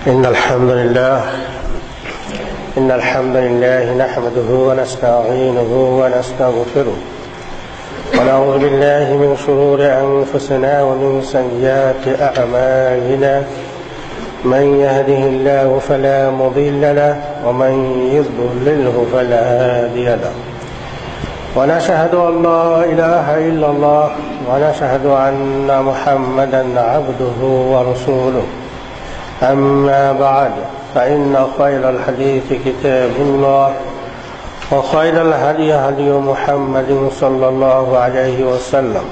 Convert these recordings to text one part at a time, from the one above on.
إن الحمد لله نحمده ونستعينه ونستغفره ونعوذ بالله من شرور أنفسنا ومن سيئات أعمالنا من يهده الله فلا مضل له ومن يضلله فلا هادي له ونشهد أن لا إله إلا الله ونشهد أن محمدا عبده ورسوله أما بعد فإن خير الحديث كتاب الله وخير الهدي هدي محمد صلى الله عليه وسلم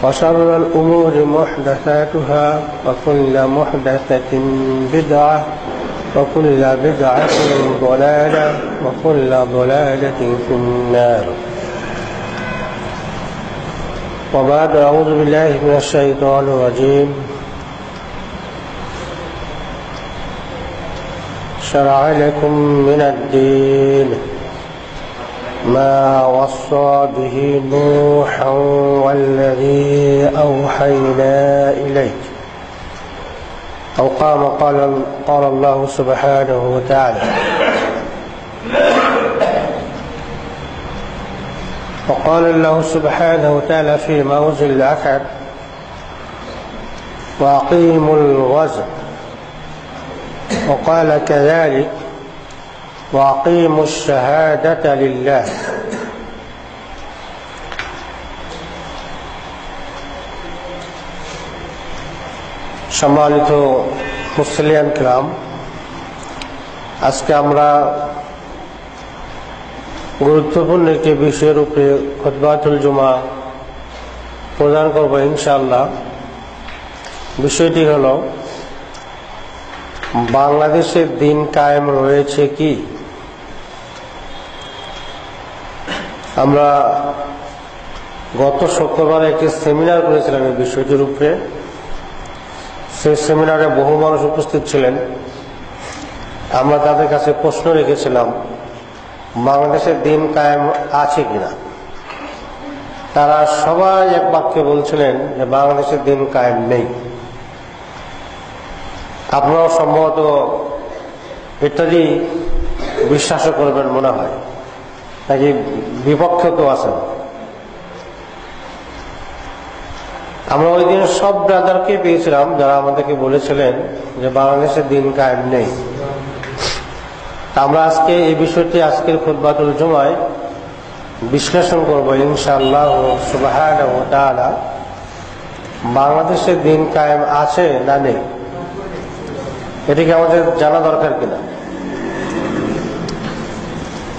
وشر الأمور محدثاتها وكل محدثة بدعة وكل بدعة ضلالة وكل ضلالة في النار. وبعد أعوذ بالله من الشيطان الرجيم. شرع لكم من الدين ما وصى به نوحا والذي أوحينا إليك أو قال الله سبحانه وتعالى. وقال الله سبحانه وتعالى في موضع آخر وأقيموا الوزن وقال كذلك وأقيموا الشهادة لله. সম্মানিত মুসলিয়ান কিরাম, আজকে আমরা গুরুত্বপূর্ণ একটি বিষয়ের উপরে খুতবাতুল জুমা প্রদান করব ইনশাআল্লাহ। বিষয়টি হলো বাংলাদেশে দিন কায়েম রয়েছে কি? আমরা গত শুক্রবার একটি সেমিনার করেছিলাম এই বিষয়টির উপরে। সেই সেমিনারে বহু মানুষ উপস্থিত ছিলেন। আমরা তাদের কাছে প্রশ্ন রেখেছিলাম বাংলাদেশে দিন কায়েম আছে কিনা। তারা সবাই এক বাক্যে বলছিলেন যে বাংলাদেশের দিন কায়েম নেই। আপনারাও সম্ভবত এটারই বিশ্বাসও করবেন মনে হয়, নাকি বিপক্ষে তো আছেন? আমরা ওই দিন সব ব্রাদারকে পেয়েছিলাম যারা আমাদেরকে বলেছিলেন যে বাংলাদেশের দিন কায়েম নেই। আমরা আজকে এই বিষয়টি আজকের খুতবাতুল জুমায় বিশ্লেষণ করব ইনশাআল্লাহ সুবহানাহু ওয়া তাআলা। বাংলাদেশের দিন কায়েম আছে না নেই, এটিকে আমাদের জানা দরকার কিনা।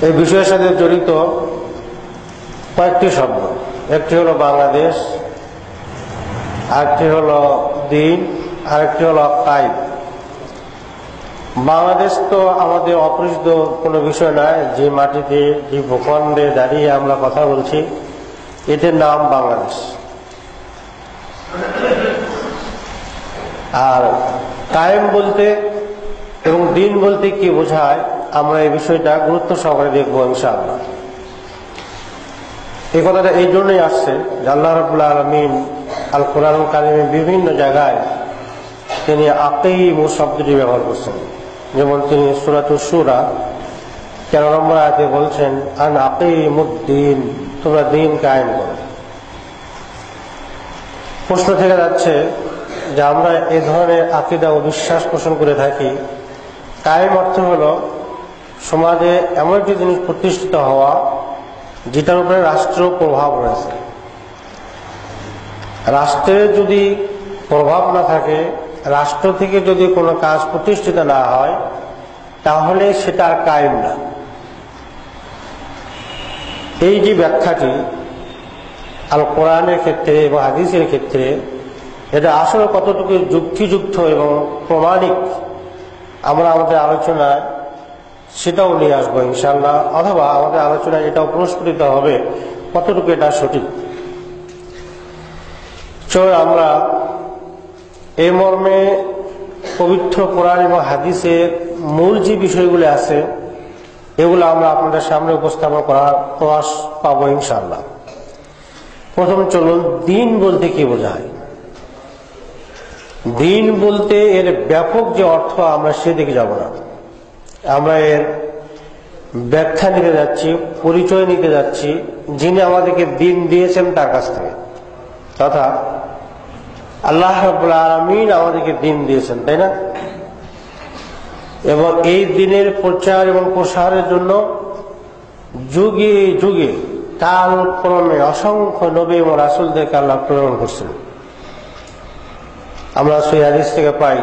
এই বিষয়ের সাথে জড়িত কয়েকটি শব্দ, একটি হলো বাংলাদেশ, আরেকটি হলো দিন, আরেকটি হলো কায়েম। বাংলাদেশ তো আমাদের অপরিচিত কোনো বিষয় নয়। যে মাটিতে, যে ভূখণ্ডে দাঁড়িয়ে আমরা কথা বলছি, এটির নাম বাংলাদেশ। আর কায়েম বলতে এবং দিন বলতে কি বোঝায়, আমরা এই বিষয়টা গুরুত্ব সহকারে দেখবো ইনশাআল্লাহ। এই কথাটা এই জন্যই আসছে যে আল্লাহ রাব্বুল আলামিন আল কোরআনুল কারীমে বিভিন্ন জায়গায় তিনি আকিমু শব্দটি ব্যবহার করছেন। যেমন তিনি সূরাতুশ শূরা 13 নম্বর আয়াতে বলছেন আন আকিমুদ্দিন, তোমরা দিন কায়েম করো। প্রশ্ন থেকে যাচ্ছে যে আমরা এই ধরনের আকীদা ও বিশ্বাস পোষণ করে থাকি। কায়েম অর্থ হলো সমাজে এমন একটি জিনিস প্রতিষ্ঠিত হওয়া যেটার উপরে রাষ্ট্র প্রভাব রয়েছে। রাষ্ট্রের যদি প্রভাব না থাকে, রাষ্ট্র থেকে যদি কোনো কাজ প্রতিষ্ঠিত না হয়, তাহলে সেটা আর কায়েম না। এই যে ব্যাখ্যাটি আল কোরআনের ক্ষেত্রে এবং হাদিসের ক্ষেত্রে, এটা আসলে কতটুকু যুক্তিযুক্ত এবং প্রমাণিক আমরা আমাদের আলোচনায় সেটাও নিয়ে আসবো ইনশাআল্লাহ। অথবা আমাদের আলোচনায় এটাও পুরস্কৃত হবে কতটুকু এটা সঠিক। চলো আমরা এই মর্মে পবিত্র কোরআন এবং হাদিসের মূল যে বিষয়গুলো আছে এগুলো আমরা আপনাদের সামনে উপস্থাপন করার প্রয়াস পাবো ইনশাআল্লাহ। প্রথম চলুন দিন বলতে কি বোঝায়। দিন বলতে এর ব্যাপক যে অর্থ আমরা সেদিকে যাব না, আমরা এর ব্যাখ্যা নিতে যাচ্ছি, পরিচয় নিতে যাচ্ছি যিনি আমাদেরকে দিন দিয়েছেন তার কাছ থেকে, তথা আল্লাহ রাব্বুল আলামিন আমাদেরকে দিন দিয়েছেন, তাই না? এবং এই দিনের প্রচার এবং প্রসারের জন্য যুগে যুগে কাল ক্রমে অসংখ্য নবী এবং রাসূলদেরকে আল্লাহ প্রেরণ করছেন। আমরা সেই হাদিস থেকে পাই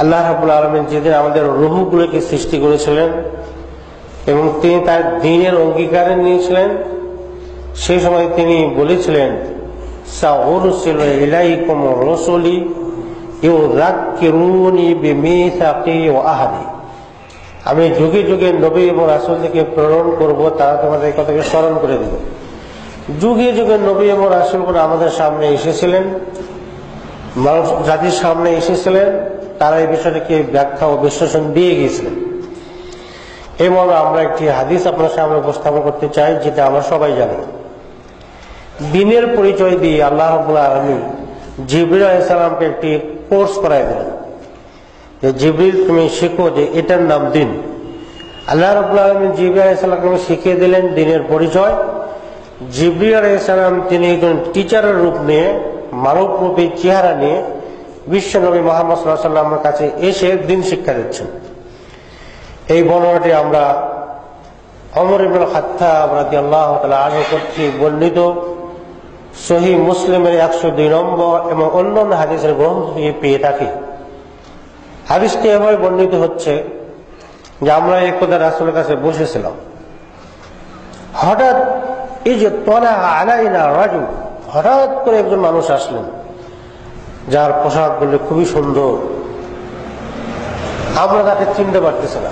আল্লাহ রাব্বুল আলামিন যেদিন আমাদের রূহগুলোকে সৃষ্টি করেছিলেন এবং তিনি তার দ্বীনের অঙ্গীকার নিয়েছিলেন, সেই সময় তিনি বলেছিলেন, সাউরসিলু ইলাইকুম রাসূলি ইউযাক্কিরুনি বিমিসাকি ওয়া আহদি, আমি যুগে যুগে নবী এবং রাসূলদেরকে প্রেরণ করব, তারা তোমাদের কথাকে স্মরণ করে দেবে। যুগে যুগে নবী এবং রাসূলগণ আমাদের সামনে এসেছিলেন, মানুষ জাতির সামনে এসেছিলেন, তারা এই বিষয়টাকে ব্যাখ্যা ও বিশ্লেষণ দিয়ে গিয়েছিলেন। এবং আমরা একটি হাদিস আপনার সামনে উপস্থাপন করতে চাই, যেটা আমরা সবাই জানি। দিনের পরিচয় দিয়ে আল্লাহ রাব্বুল আলামিন জিবরিল আলাইহিস সালামকে একটি কোর্স করাই দিলেন যে জিবরিল তুমি শিখো যে এটার নাম দিন। আল্লাহ রাব্বুল আলামিন জিবরিল আলাইহিস সালামকে শিখিয়ে দিলেন দিনের পরিচয়। জিবরিল আলাইহিস সালাম তিনি একজন টিচারের রূপ নিয়ে, মানব রূপে চেহারা নিয়ে বিশ্ব নবী মুহাম্মদ সাল্লাল্লাহু আলাইহি ওয়াসাল্লামের কাছে এসে দিন শিক্ষা দিচ্ছেন। এই বর্ণনাটি আমরা ওমর ইবনে খাত্তাব রাদিয়াল্লাহু তাআলা আনহু কর্তৃক বর্ণিত সহিহ মুসলিমের 102 নম্বর এবং অন্যান্য হাদিসের গ্রন্থ থেকে পেয়ে থাকি। হাদিসটি এভাবে বর্ণিত হচ্ছে যে আমরা একদা রাসূলের কাছে বসেছিলাম, হঠাৎ এই যে তলা আলাইনা রাজুল, হঠাৎ করে একজন মানুষ আসলেন যার পোশাকগুলো খুবই সুন্দর, আমরা তাকে চিনতে পারতেছি না,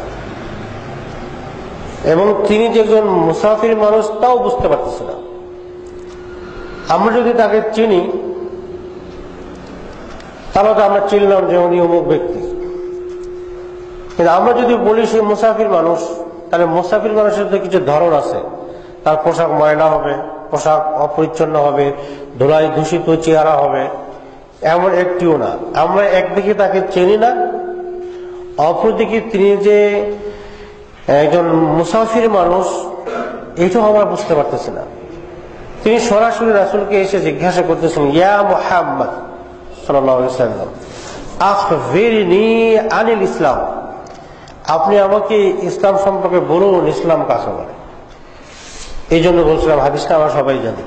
এবং তিনি যে একজন মুসাফির মানুষ তাও বুঝতে পারতেছি না। আমরা যদি তাকে চিনি তাহলে তো আমরা চিনলাম যে উনি অমুক ব্যক্তি, কিন্তু আমরা যদি বলি সে মুসাফির মানুষ, তাহলে মুসাফির মানুষের তো কিছু ধরন আছে, তার পোশাক ময়লা হবে, পোশাক অপরিচ্ছন্ন হবে, ধুলায় দূষিত চেহারা হবে, এমন একটিও না। আমরা একদিকে তাকে চিনি না, অপরদিকে তিনি যে একজন মুসাফির মানুষ এইটাও আমরা বুঝতে পারতেছি না। তিনি সরাসরি রাসূলকে এসে জিজ্ঞাসা করতেছেন, ইয়া মুহাম্মদ সাল্লাল্লাহু আলাইহি ওয়াসাল্লাম আখবিরনি আনিল ইসলাম, আপনি আমাকে ইসলাম সম্পর্কে বলুন, ইসলাম কাকে বলে। এই জন্য বলছিলাম হাদিসটা আমরা সবাই জানি।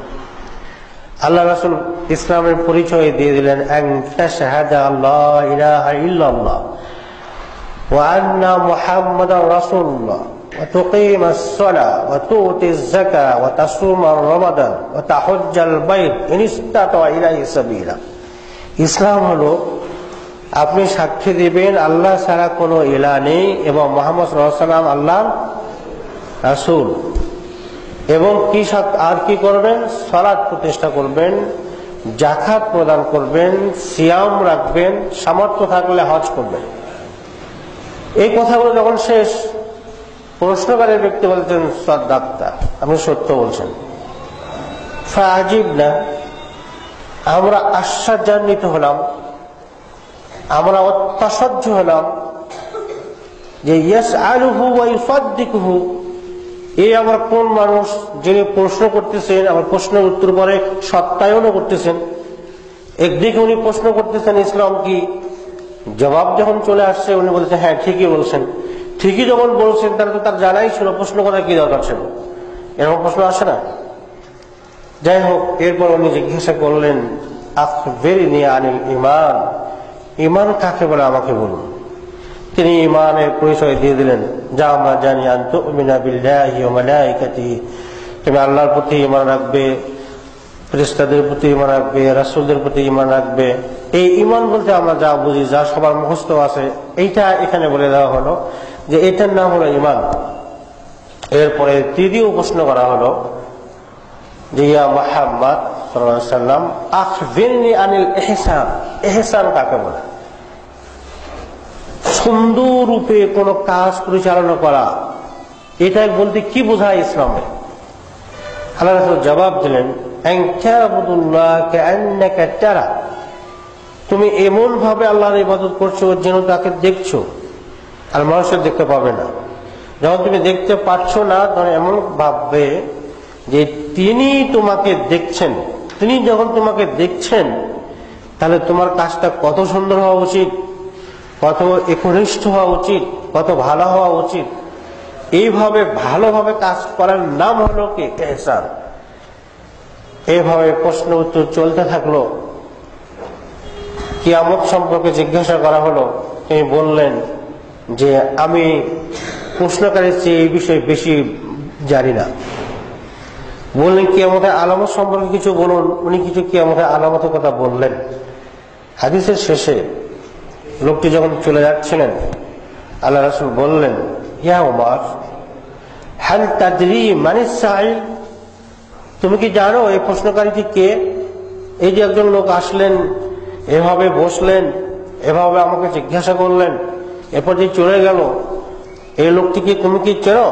আল্লাহ রাসূল ইসলামের পরিচয় দিয়ে দিলেন, আন তাশহাদা আল্লা ইলাহা ইল্লাল্লাহ ওয়া আন্না মুহাম্মাদার রাসূলুল্লাহ ওয়া তুকিমাস সালাহ ওয়া তুতিজ যাকাহ ওয়া তাসুমা রমাদান ওয়া তাহজ্জাল বাইত ইন ইসতাতা ইলাইহি সাবিলা। ইসলাম হলো আপনি সাক্ষী দিবেন আল্লাহ ছাড়া কোনো ইলাহ নেই এবং মুহাম্মদ সাল্লাল্লাহু আলাইহি ওয়াসাল্লাম আল্লাহর রাসূল, এবং কি আর কি করবেন, সালাত প্রতিষ্ঠা করবেন, যাকাত প্রদান করবেন, সিয়াম রাখবেন, সামর্থ্য থাকলে হজ করবেন। এই কথাগুলো যখন শেষ, প্রশ্নকারী ব্যক্তি বলছেন, সাদাক্তা, আপনি সত্য বলছেন। ফাআজিবনা, আমরা আশ্চর্যান্বিত হলাম, আমরা অত্যাশ্চর্য হলাম যে ইয়াসআলুহু ওয়া ইউসাদ্দিকুহু, এই আমার কোন মানুষ যিনি প্রশ্ন করতেছেন, আমার প্রশ্নের উত্তর পরে সত্যায়নও করতেছেন। একদিকে উনি প্রশ্ন করতেছেন ইসলাম কি, জবাব যখন চলে আসছে উনি বলছেন হ্যাঁ ঠিকই বলছেন। ঠিকই যখন বলছেন তাহলে তো তার জানাই ছিল, প্রশ্ন করার কি দরকার ছিল, এরকম প্রশ্ন আসে না। যাই হোক, এরপর উনি জিজ্ঞাসা করলেন, আখবিরনি আনিল ঈমান, ঈমান কাকে বলে আমাকে বলুন। তিনি ঈমানের পরিচয় দিয়ে দিলেন, যা আমরা জানি, আন তুমিনা বিল্লাহি ওয়া মালাইকাতিহি, তুমি আল্লাহর প্রতি ঈমান রাখবে, ফেরেশতাদের প্রতি ঈমান রাখবে, রাসূলদের প্রতি ঈমান রাখবে। এই ঈমান বলতে আমরা যা বুঝি, যা সবার মুখস্থ আছে, এইটা এখানে বলে দেওয়া হলো যে এটার নাম হলো ঈমান। এরপরে তৃতীয় প্রশ্ন করা হলো যে ইয়া মুহাম্মদ সাল্লাল্লাহু আলাইহি ওয়াসাল্লাম আখবিরনি আনিল ইহসান, ইহসান কাকে বলে। সুন্দর রূপে কোন কাজ পরিচালনা করা, এটা বলতে কি বোঝায় ইসলামে। আল্লাহ রাসূল জবাব দিলেন, আন তা'বুদুল্লাহ কাআন্নাকা তারা, তুমি এমন ভাবে আল্লাহর ইবাদত করছো যেন তাকে দেখছো, আর মানুষের দেখতে পাবে না। যখন তুমি দেখতে পাচ্ছ না তখন এমন ভাববে যে তিনি তোমাকে দেখছেন। তিনি যখন তোমাকে দেখছেন তাহলে তোমার কাজটা কত সুন্দর হওয়া উচিত, কত একনিষ্ঠ হওয়া উচিত, কত ভালো হওয়া উচিত। এইভাবে ভালোভাবে কাজ করার নাম হলো কি ইহসান। এইভাবে প্রশ্ন উত্তর চলতে থাকলো। কিয়ামত সম্পর্কে জিজ্ঞাসা করা হলো, তিনি বললেন যে আমি প্রশ্নকারীর চেয়ে এই বিষয়ে বেশি জানি না। বললেন কিয়ামতের আলামত সম্পর্কে কিছু বলুন। উনি কিছু কিয়ামতের আলামতের কথা বললেন। হাদিসের শেষে লোকটি যখন চলে যাচ্ছিলেন, আল্লাহ রাসূল বললেন, ইয়া উমর, হাল তাদরি মানিস সাইল, তুমি কি জানো এই প্রশ্নকারীটি কে? এই যে একজন লোক আসলেন, এভাবে বসলেন, এভাবে আমাকে জিজ্ঞাসা করলেন, এরপর যে চলে গেল, এই লোকটিকে তুমি কি চেনো?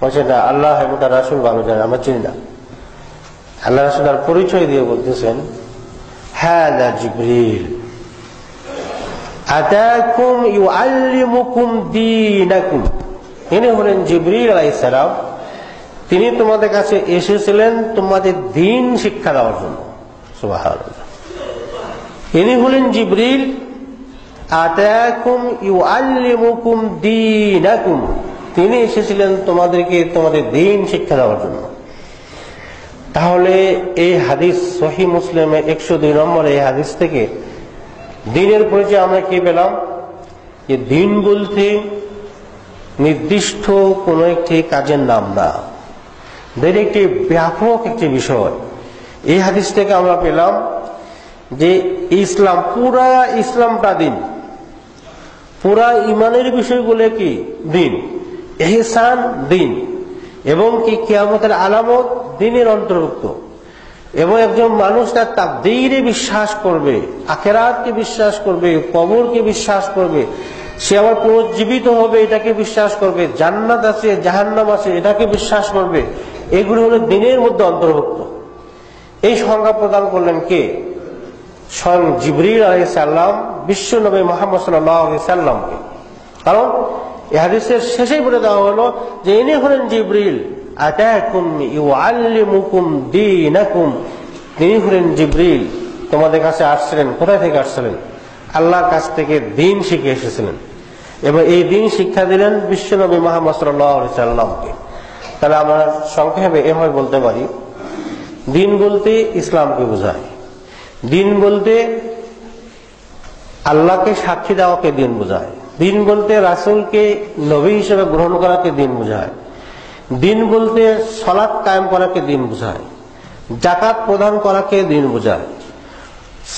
বলছে না, আল্লাহ এবং তার রাসূল ভালো জানেন, আমরা চিনি না। আল্লাহ রাসূল তার পরিচয় দিয়ে বলতেছেন, হাযা জিবরিল আতাকুম ইউআল্লিমুকুম দীনাকুম। ইনি হলেন জিবরিল আলাইহিস সালাম। তিনি তোমাদের কাছে এসেছিলেন তোমাদের দ্বীন শিক্ষা দেওয়ার জন্য। সুবহানাল্লাহ। ইনি হলেন জিবরিল, আতাকুম ইউআল্লিমুকুম দীনাকুম। তিনি এসেছিলেন তোমাদেরকে তোমাদের দ্বীন শিক্ষা দেওয়ার জন্য। তাহলে এই হাদিস সহিহ মুসলিমের 102 নম্বর এই হাদিস থেকে দ্বীনের পরিচয় আমরা কি পেলাম? যে দ্বীন বলতে নির্দিষ্ট কোনো একটি কাজের নাম না, দ্বীন একটি ব্যাপক একটি বিষয়। এই হাদিস থেকে আমরা পেলাম যে ইসলাম, পুরা ইসলামটা দ্বীন, পুরা ইমানের বিষয়গুলো কি দ্বীন, ইহসান দ্বীন, এবং কি কিয়ামতের আলামত দ্বীনের অন্তর্ভুক্ত। এবং একজন মানুষ তার তাকদীরে বিশ্বাস করবে, আখিরাতকে বিশ্বাস করবে, কবরকে বিশ্বাস করবে, সে আবার পুনর্জীবিত হবে এটাকে বিশ্বাস করবে, জান্নাত আছে জাহান্নাম আছে এটাকে বিশ্বাস করবে। এগুলো হলো দ্বীনের মধ্যে অন্তর্ভুক্ত। এই সংজ্ঞা প্রদান করলেন কে? স্বয়ং জিবরিল আলাইহিস সালাম বিশ্ব নবী মুহাম্মদ সাল্লাল্লাহু আলাইহি সাল্লামকে। কারণ এই হাদিসের শেষেই বলে দেওয়া হলো যে ইনি হলেন জিবরিল, আতাকুম ইউআল্লিমুকুম দীনাকুম। তিনি হলেন জিবরিল, তোমাদের কাছে আসছিলেন। কোথায় থেকে আসছিলেন? আল্লাহর কাছ থেকে দ্বীন শিখে এসেছিলেন, এবং এই দ্বীন শিক্ষা দিলেন বিশ্ব নবী মুহাম্মদ সাল্লাল্লাহু আলাইহি সাল্লামকে। তাহলে আমরা সংক্ষেপে এভাবে বলতে পারি, দ্বীন বলতে ইসলামকে বোঝায়। দ্বীন বলতে আল্লাহকে সাক্ষী দেওয়াকে দ্বীন বোঝায়। দ্বীন বলতে রাসূলকে নবী হিসেবে গ্রহণ করাকে দ্বীন বোঝায়। দ্বীন বলতে সালাত কায়েম করাকে দ্বীন বোঝায়, যাকাত প্রদান করাকে দ্বীন বোঝায়,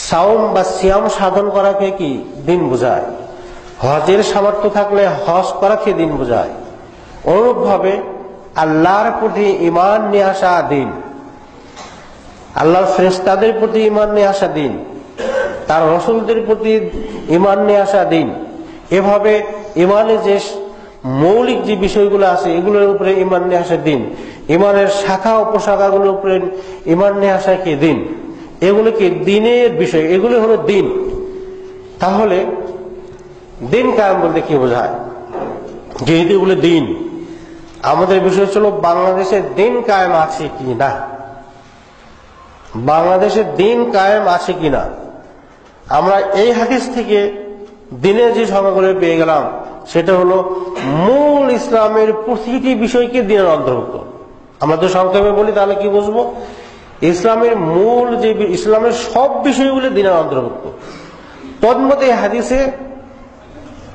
সাওম বা সিয়াম সাধন করাকে কি দ্বীন বোঝায়, হজের সামর্থ্য থাকলে হজ করাকে দ্বীন বোঝায়। অনুরূপভাবে আল্লাহর প্রতি ঈমান নিয়ে আসা দ্বীন, আল্লাহর ফেরেশতাদের প্রতি ঈমান নিয়ে আসা দ্বীন, তার রাসূলদের প্রতি ঈমান নিয়ে আসা দ্বীন। এভাবে ঈমানের যে মৌলিক যে বিষয়গুলো আছে এগুলোর উপরে ঈমান নিয়ে আসা দ্বীন, ঈমানের শাখা উপশাখাগুলোর উপরে ঈমান নিয়ে আসা কি দ্বীন। এগুলো কি দ্বীনের বিষয়, এগুলো হলো দ্বীন। তাহলে দ্বীন কায়েম বলতে কি বোঝায়? যেহেতু এগুলো দ্বীন, আমাদের বিষয় ছিল বাংলাদেশে দ্বীন কায়েম আছে কি না। বাংলাদেশে দ্বীন কায়েম আছে কিনা আমরা এই হাদিস থেকে দ্বীনের যে সংজ্ঞাগুলো পেয়ে গেলাম, সেটা হলো মূল ইসলামের প্রতিটি বিষয়কে দ্বীনের অন্তর্ভুক্ত। আমরা তো সংক্ষেপে বলি তাহলে কি বুঝবো? ইসলামের মূল যে ইসলামের সব বিষয়গুলো দ্বীনের অন্তর্ভুক্ত। তন্মধ্যে এই হাদিসে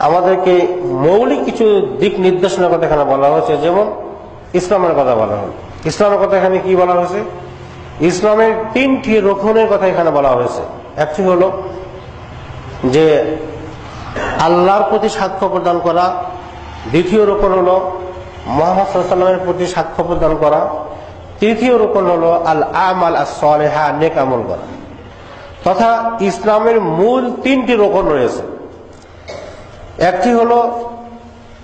আমাদেরকে মৌলিক কিছু দিক নির্দেশনার কথা এখানে বলা হয়েছে। যেমন ইসলামের কথা বলা হল, ইসলামের কথা এখানে কি বলা হয়েছে? ইসলামের 3টি রোকনের কথা এখানে বলা হয়েছে। একটি হলো যে আল্লাহর প্রতি সাক্ষ্য প্রদান করা, দ্বিতীয় রোকন হলো মুহাম্মদ সাল্লাল্লাহু আলাইহি ওয়াসাল্লামের প্রতি সাক্ষ্য প্রদান করা, তৃতীয় রোকন হলো আল আমাল আস-সালিহা, নেক আমল করা। তথা ইসলামের মূল 3টি রোকন রয়েছে। একটি হলো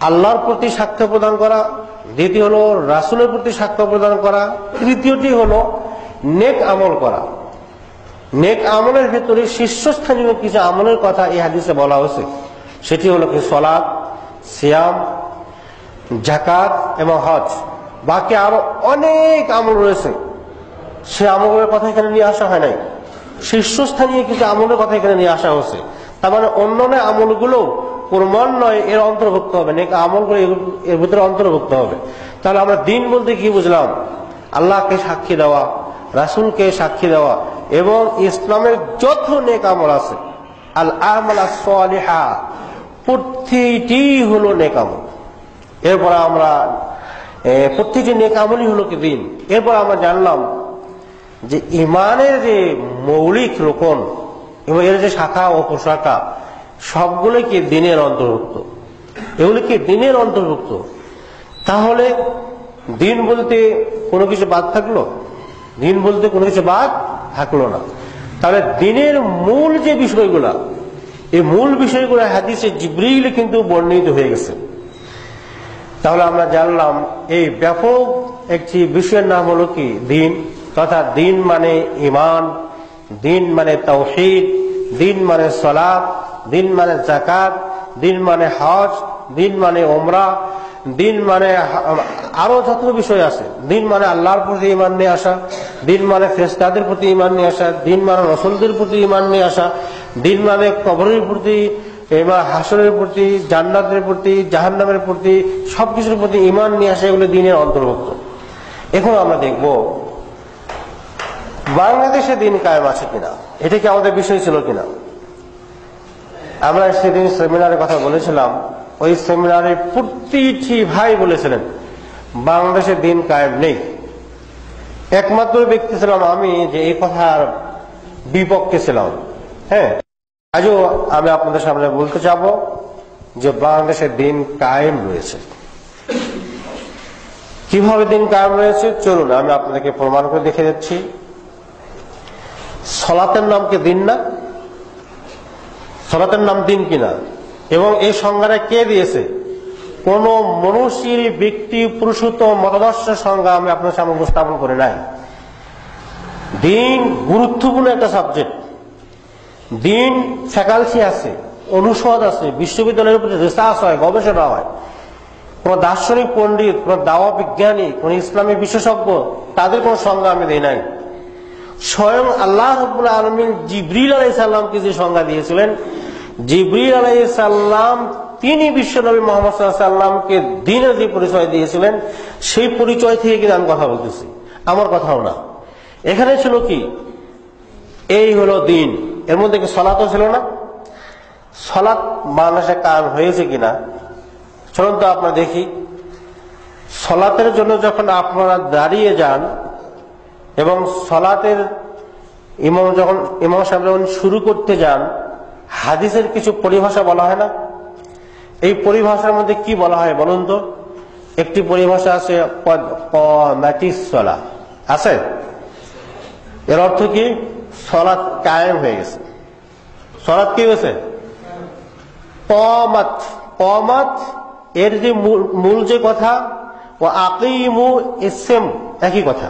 আল্লাহর প্রতি সাক্ষ্য প্রদান করা, দ্বিতীয় হলো রাসূলের প্রতি সাক্ষ্য প্রদান করা, তৃতীয়টি হলো নেক আমল করা। নেক আমলের ভেতরে শীর্ষস্থানীয় কিছু আমলের কথা এই হাদিসে বলা হয়েছে। সেটি হলো কি সালাত, সিয়াম, যাকাত এবং হজ। বাকি আরো অনেক আমল রয়েছে, সে আমলের কথা এখানে নিয়ে আসা হয় নাই। শীর্ষস্থানীয় কিছু আমলের কথা এখানে নিয়ে আসা হয়েছে। তার মানে অন্যান্য আমলগুলো ক্রমান্বয়ে এর অন্তর্ভুক্ত হবে, নেক আমলগুলো এর ভিতরে অন্তর্ভুক্ত হবে। তাহলে আমরা দিন বলতে কি বুঝলাম? আল্লাহকে সাক্ষী দেওয়া, রাসূলকে সাক্ষী দেওয়া এবং ইসলামের যত নেক আমল আছে, আল আমাল সালিহা, প্রতিটি হলো নেক আমল। এরপর আমরা প্রতিটি নেক আমলই হলো কি দিন। এরপর আমরা জানলাম যে ইমানের যে মৌলিক রোকন এবং এর যে শাখা ও প্রশাখা সবগুলো কি দিনের অন্তর্ভুক্ত, এগুলো কি দিনের অন্তর্ভুক্ত। তাহলে দিন বলতে কোনো কিছু বাদ থাকলো? দিন বলতে কোনো কিছু বাদ থাকলো না। তাহলে দিনের মূল যে বিষয়গুলা, এই মূল বিষয়গুলো হাদিসে জিবরিল কিন্তু বর্ণিত হয়ে গেছে। তাহলে আমরা জানলাম এই ব্যাপক একটি বিষয়ের নাম হলো কি দিন, তথা দিন মানে ইমান, দিন মানে তাওহীদ, দিন মানে সালাত, দিন মানে যাকাত, দিন মানে হজ, দিন মানে উমরা, দিন মানে আরো যত বিষয় আছে। দিন মানে আল্লাহর প্রতি ঈমান নিয়ে আসা, দিন মানে ফেরেশতাদের প্রতি ঈমান নিয়ে আসা, দিন মানে রাসূলদের প্রতি ঈমান নিয়ে আসা, দিন মানে কবরের প্রতি, এবার হাসরের প্রতি, জান্নাতের প্রতি, জাহান্নামের প্রতি, সবকিছুর প্রতি ঈমান নিয়ে আসা, এগুলো দিনের অন্তর্ভুক্ত। এখন আমরা দেখব বাংলাদেশে দিন কায়েম আছে কিনা, এটা কি আমাদের বিষয় ছিল কিনা। আমরা সেদিন সেমিনারের কথা বলেছিলাম, ওই সেমিনারে প্রতিটি ভাই বলেছিলেন বাংলাদেশে দিন কায়েম নেই। একমাত্র ব্যক্তি ছিলাম আমি যে এই কথার বিপক্ষে ছিলাম। হ্যাঁ, আজও আমি আপনাদের সামনে বলতে চাবো যে বাংলাদেশে দিন কায়েম রয়েছে। কিভাবে দিন কায়েম রয়েছে চলুন আমি আপনাদেরকে প্রমাণ করে দেখে যাচ্ছি। সালাতের নাম কি দিন না? সালাতের নাম দিন কিনা? এবং এই সংজ্ঞাটা কে দিয়েছে? কোন মনুষ্যের ব্যক্তি পুরুষত্ব মতাদর্শ সংজ্ঞা আমি আপনার সামনে উপস্থাপন করে নাই। দিন গুরুত্বপূর্ণ একটা সাবজেক্ট। দিন ফ্যাকাল্টি আছে, অনুষদ আছে, বিশ্ববিদ্যালয়ের উপরে রিসার্চ হয়, গবেষণা হয়। কোন দার্শনিক পণ্ডিত, কোন দাওয়া বিজ্ঞানী, কোন ইসলামী বিশেষজ্ঞ, তাদের কোন সংজ্ঞা আমি দেই নাই। স্বয়ং আল্লাহ রাব্বুল আলামিন জিবরিল আলাইহিস সালামকে যে সংজ্ঞা দিয়েছিলেন, জিবরিল আলাইহিস সালাম তিনি বিশ্বনবী মুহাম্মদ সাল্লাল্লাহু আলাইহি সাল্লামকে দ্বীনের যে পরিচয় দিয়েছিলেন, সেই পরিচয় থেকে কিন্তু আমি কথা বলতেছি, আমার কথাও না। এখানে ছিল কি, এই হলো দিন। এর মধ্যে কি সালাতও ছিল না? সালাত বাংলাদেশে কায়েম হয়েছে কিনা চলুন তো আপনারা দেখি। সালাতের জন্য যখন আপনারা দাঁড়িয়ে যান এবং সালাতের ইমাম সাহেব যখন শুরু করতে যান, হাদিসের কিছু পরিভাষা বলা হয় না? এই পরিভাষার মধ্যে কি বলা হয় বলুন তো? একটি পরিভাষা আছে কামাতিস সালাহ, আছে? এর অর্থ কি? সালাত কায়েম হয়ে গেছে। সালাত কি হয়েছে? কামাত। কামাত এর যে মূল যে কথা, ও আকিমু ইসম একই কথা।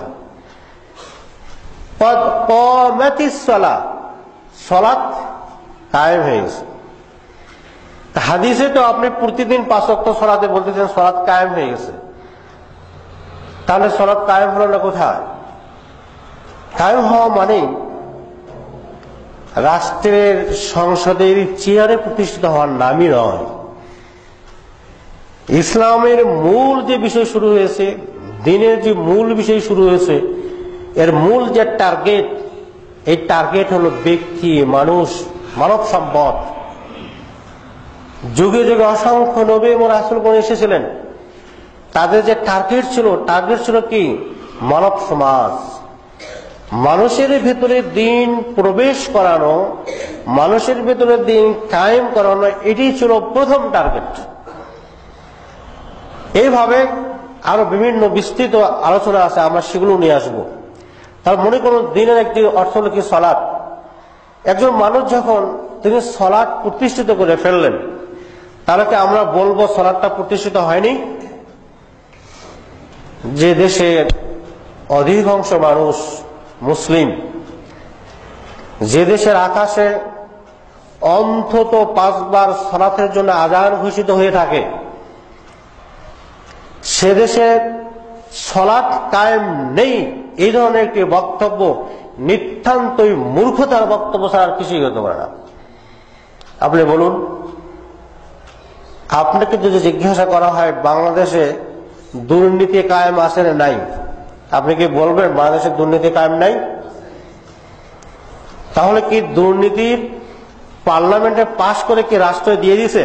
কামাতিস সালাহ, সালাত কায়েম হয়ে গেছে। হাদিসে তো আপনি প্রতিদিন 5 ওয়াক্ত সালাতে বলতেছেন সালাত কায়েম হয়ে গেছে। তাহলে সালাত কায়েম হলো না কোথায়? কায়েম হওয়া মানে রাষ্ট্রের সংসদের চেয়ারে প্রতিষ্ঠিত হওয়ার নামই নয়। ইসলামের মূল যে বিষয় শুরু হয়েছে, দিনের যে মূল বিষয় শুরু হয়েছে, এর মূল যে টার্গেট, এই টার্গেট হলো ব্যক্তি, মানুষ, মানব সম্পদ। যুগে যুগে অসংখ্য নবী এবং রাসূলগণ এসেছিলেন, তাদের যে টার্গেট ছিল কি? মানব সমাজ। মানুষের ভেতরে দিন প্রবেশ করানো, মানুষের ভেতরে দিন কায়েম করানো, এটি ছিল প্রথম টার্গেট। এইভাবে আরো বিভিন্ন বিস্তৃত আলোচনা আছে, আমরা সেগুলো নিয়ে আসবো। তার মনে করুন দিনের একটি অর্থ হল কি সালাত। একজন মানুষ যখন তিনি সালাত প্রতিষ্ঠিত করে ফেললেন, তাহলে কি আমরা বলবো সালাতটা প্রতিষ্ঠিত হয়নি? যে দেশের অধিকাংশ মানুষ মুসলিম, যে দেশের আকাশে অন্তত 5 বার সালাতের জন্য আযান ঘোষিত হয়ে থাকে, সে দেশে সালাত কায়েম নেই, এই ধরনের একটি বক্তব্য নিতান্তই মূর্খতার বক্তব্য ছাড়া আর কিছুই হতে পারে না। আপনি বলুন, আপনাকে যদি জিজ্ঞাসা করা হয় বাংলাদেশে দুর্নীতি কায়েম আছে না নাই, আপনি কি বলবেন বাংলাদেশে দুর্নীতি কায়েম নাই? তাহলে কি দুর্নীতি পার্লামেন্টে পাশ করে কি রাষ্ট্র দিয়ে দিছে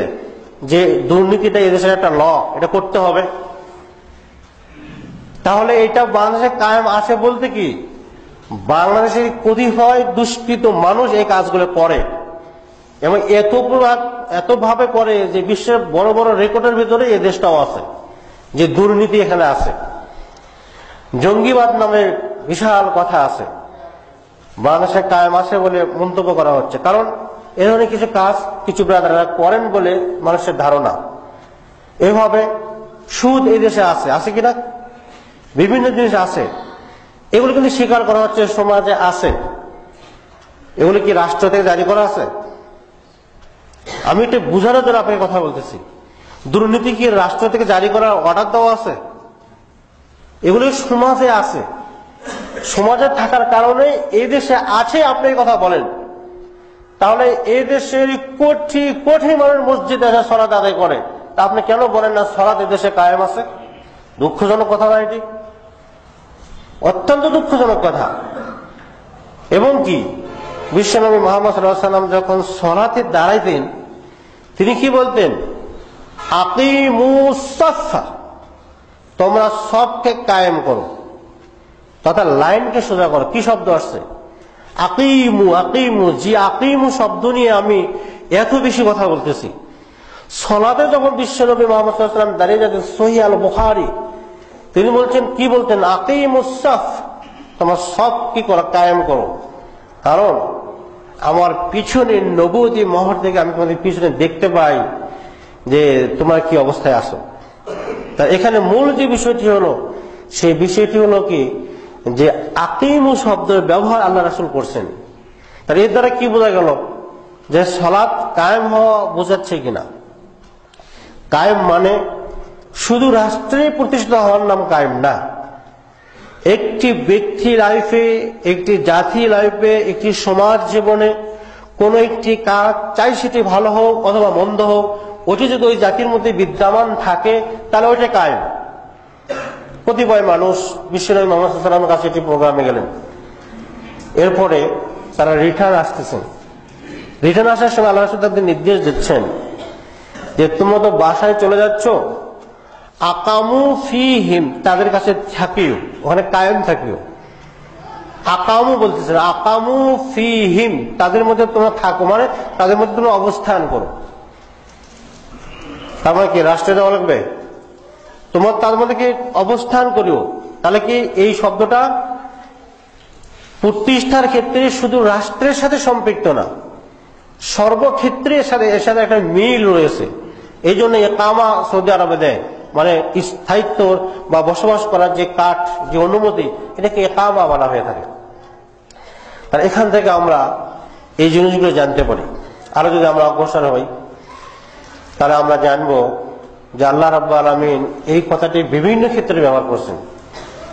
যে দুর্নীতিটা এদেশের একটা ল, এটা করতে হবে? তাহলে এটা বাংলাদেশে কায়েম আছে বলতে কি বাংলাদেশের কতিপয় দুষ্কৃত মানুষ এই কাজগুলো করে এবং এত ভাবে করে যে বিশ্বের বড় বড় রেকর্ডের ভিতরে এই দেশটাও আছে যে দুর্নীতি এখানে আছে। জঙ্গিবাদ নামে বিশাল কথা আছে, বাংলাদেশে কায়েম আছে বলে মন্তব্য করা হচ্ছে, কারণ এ ধরনের কিছু কাজ কিছু ব্রাদাররা করেন বলে মানুষের ধারণা। এভাবে সুদ এই দেশে আছে কিনা, বিভিন্ন জিনিস আছে, এগুলো কিন্তু স্বীকার করা হচ্ছে সমাজে আছে। এগুলো কি রাষ্ট্র থেকে জারি করা আছে? আমি এটা বুঝানোর জন্য আপনাকে কথা বলতেছি। দুর্নীতি কি রাষ্ট্র থেকে জারি করার অর্ডার দেওয়া আছে? এগুলো সমাজে আছে, সমাজে থাকার কারণে এই দেশে আছে। আপনি কথা বলেন, তাহলে এই দেশের কোটি কোটি মানুষ মসজিদে এসে সালাত আদায় করে, তা আপনি কেন বলেন না সালাত এই দেশে কায়েম আছে? দুঃখজনক কথা না এটি? অত্যন্ত দুঃখজনক কথা। এবং কি বিশ্বনবী মুহাম্মদ সাল্লাল্লাহু আলাইহি ওয়াসাল্লাম যখন সালাতে দাঁড়াইতেন তিনি কি বলতেন? আকিমুস সাফা, তোমরা সবকে কায়েম করো, তথা লাইনকে সোজা করো। কি শব্দ আসছে? আকিমু। আকিমু, জি আকিমু শব্দ নিয়ে আমি এত বেশি কথা বলতেছি। সালাতে যখন বিশ্বনবী মুহাম্মদ সাল্লাল্লাহু আলাইহি ওয়াসাল্লাম দাঁড়িয়ে যাচ্ছেন, সহিহ আল বুখারী, তিনি বলছেন কি বলতেন? আকিমুস সাফ, তোমার সব কি করো, কায়েম করো। কারণ আমার পিছনে নবুয়তি মহর থেকে আমি তোমাদের পিছনে দেখতে পাই যে তোমার কি অবস্থায় আছো। তা এখানে মূল যে বিষয়টি হলো, সেই বিষয়টি হলো কি যে আকিমু শব্দের ব্যবহার আল্লাহ রাসূল করছেন। তাহলে এর দ্বারা কি বোঝা গেল? যে সালাত কায়েম হওয়া বোঝাচ্ছে কিনা। কায়েম মানে শুধু রাষ্ট্রে প্রতিষ্ঠিত হওয়ার নাম কায়েম না। একটি ব্যক্তি লাইফে, একটি জাতি লাইফে, একটি সমাজ জীবনে কোন একটি কাজ, চাই সেটি ভালো হোক অথবা মন্দ হোক, ওটি যদি ওই জাতির মধ্যে বিদ্যমান থাকে তাহলে ওইটা কায়েম। কতিপয় মানুষ বিশ্বনবী মুহাম্মদ সাল্লাল্লাহু আলাইহি ওয়াসাল্লামের কাছে একটি প্রোগ্রামে গেলেন, এরপরে তারা রিটার্ন আসতেছেন। রিটার্ন আসার সময় আল্লাহ রাসূল তাদের নির্দেশ দিচ্ছেন যে তোমরা তো বাসায় চলে যাচ্ছ, আকামু ফিহিম, তাদের কাছে থাকিও, ওখানে কায়েম থাকিও। আকামু বলতেছে, আকামু ফিহিম, তাদের মধ্যে তোমরা থাকো, মানে তাদের মধ্যে তোমরা অবস্থান করো। তার মানে কি রাষ্ট্রে যাওয়া লাগবে? তোমার তার মধ্যে কি অবস্থান করিও। তাহলে কি এই শব্দটা প্রতিষ্ঠার ক্ষেত্রে শুধু রাষ্ট্রের সাথে সম্পৃক্ত না, সর্বক্ষেত্রে এর সাথে একটা মিল রয়েছে। এই জন্য ইকামা সৌদি আরবে দেয়, মানে স্থায়িত্ব বা বসবাস করার যে কাঠ, যে অনুমতি, এটাকে ইকামা বলা হয়ে থাকে। আর এখান থেকে আমরা এই জিনিসগুলো জানতে পারি। আরো যদি আমরা অগ্রসর হই তাহলে আমরা জানবো যে আল্লাহ রাব্বুল আলামিন এই কথাটি বিভিন্ন ক্ষেত্রে ব্যবহার করছেন।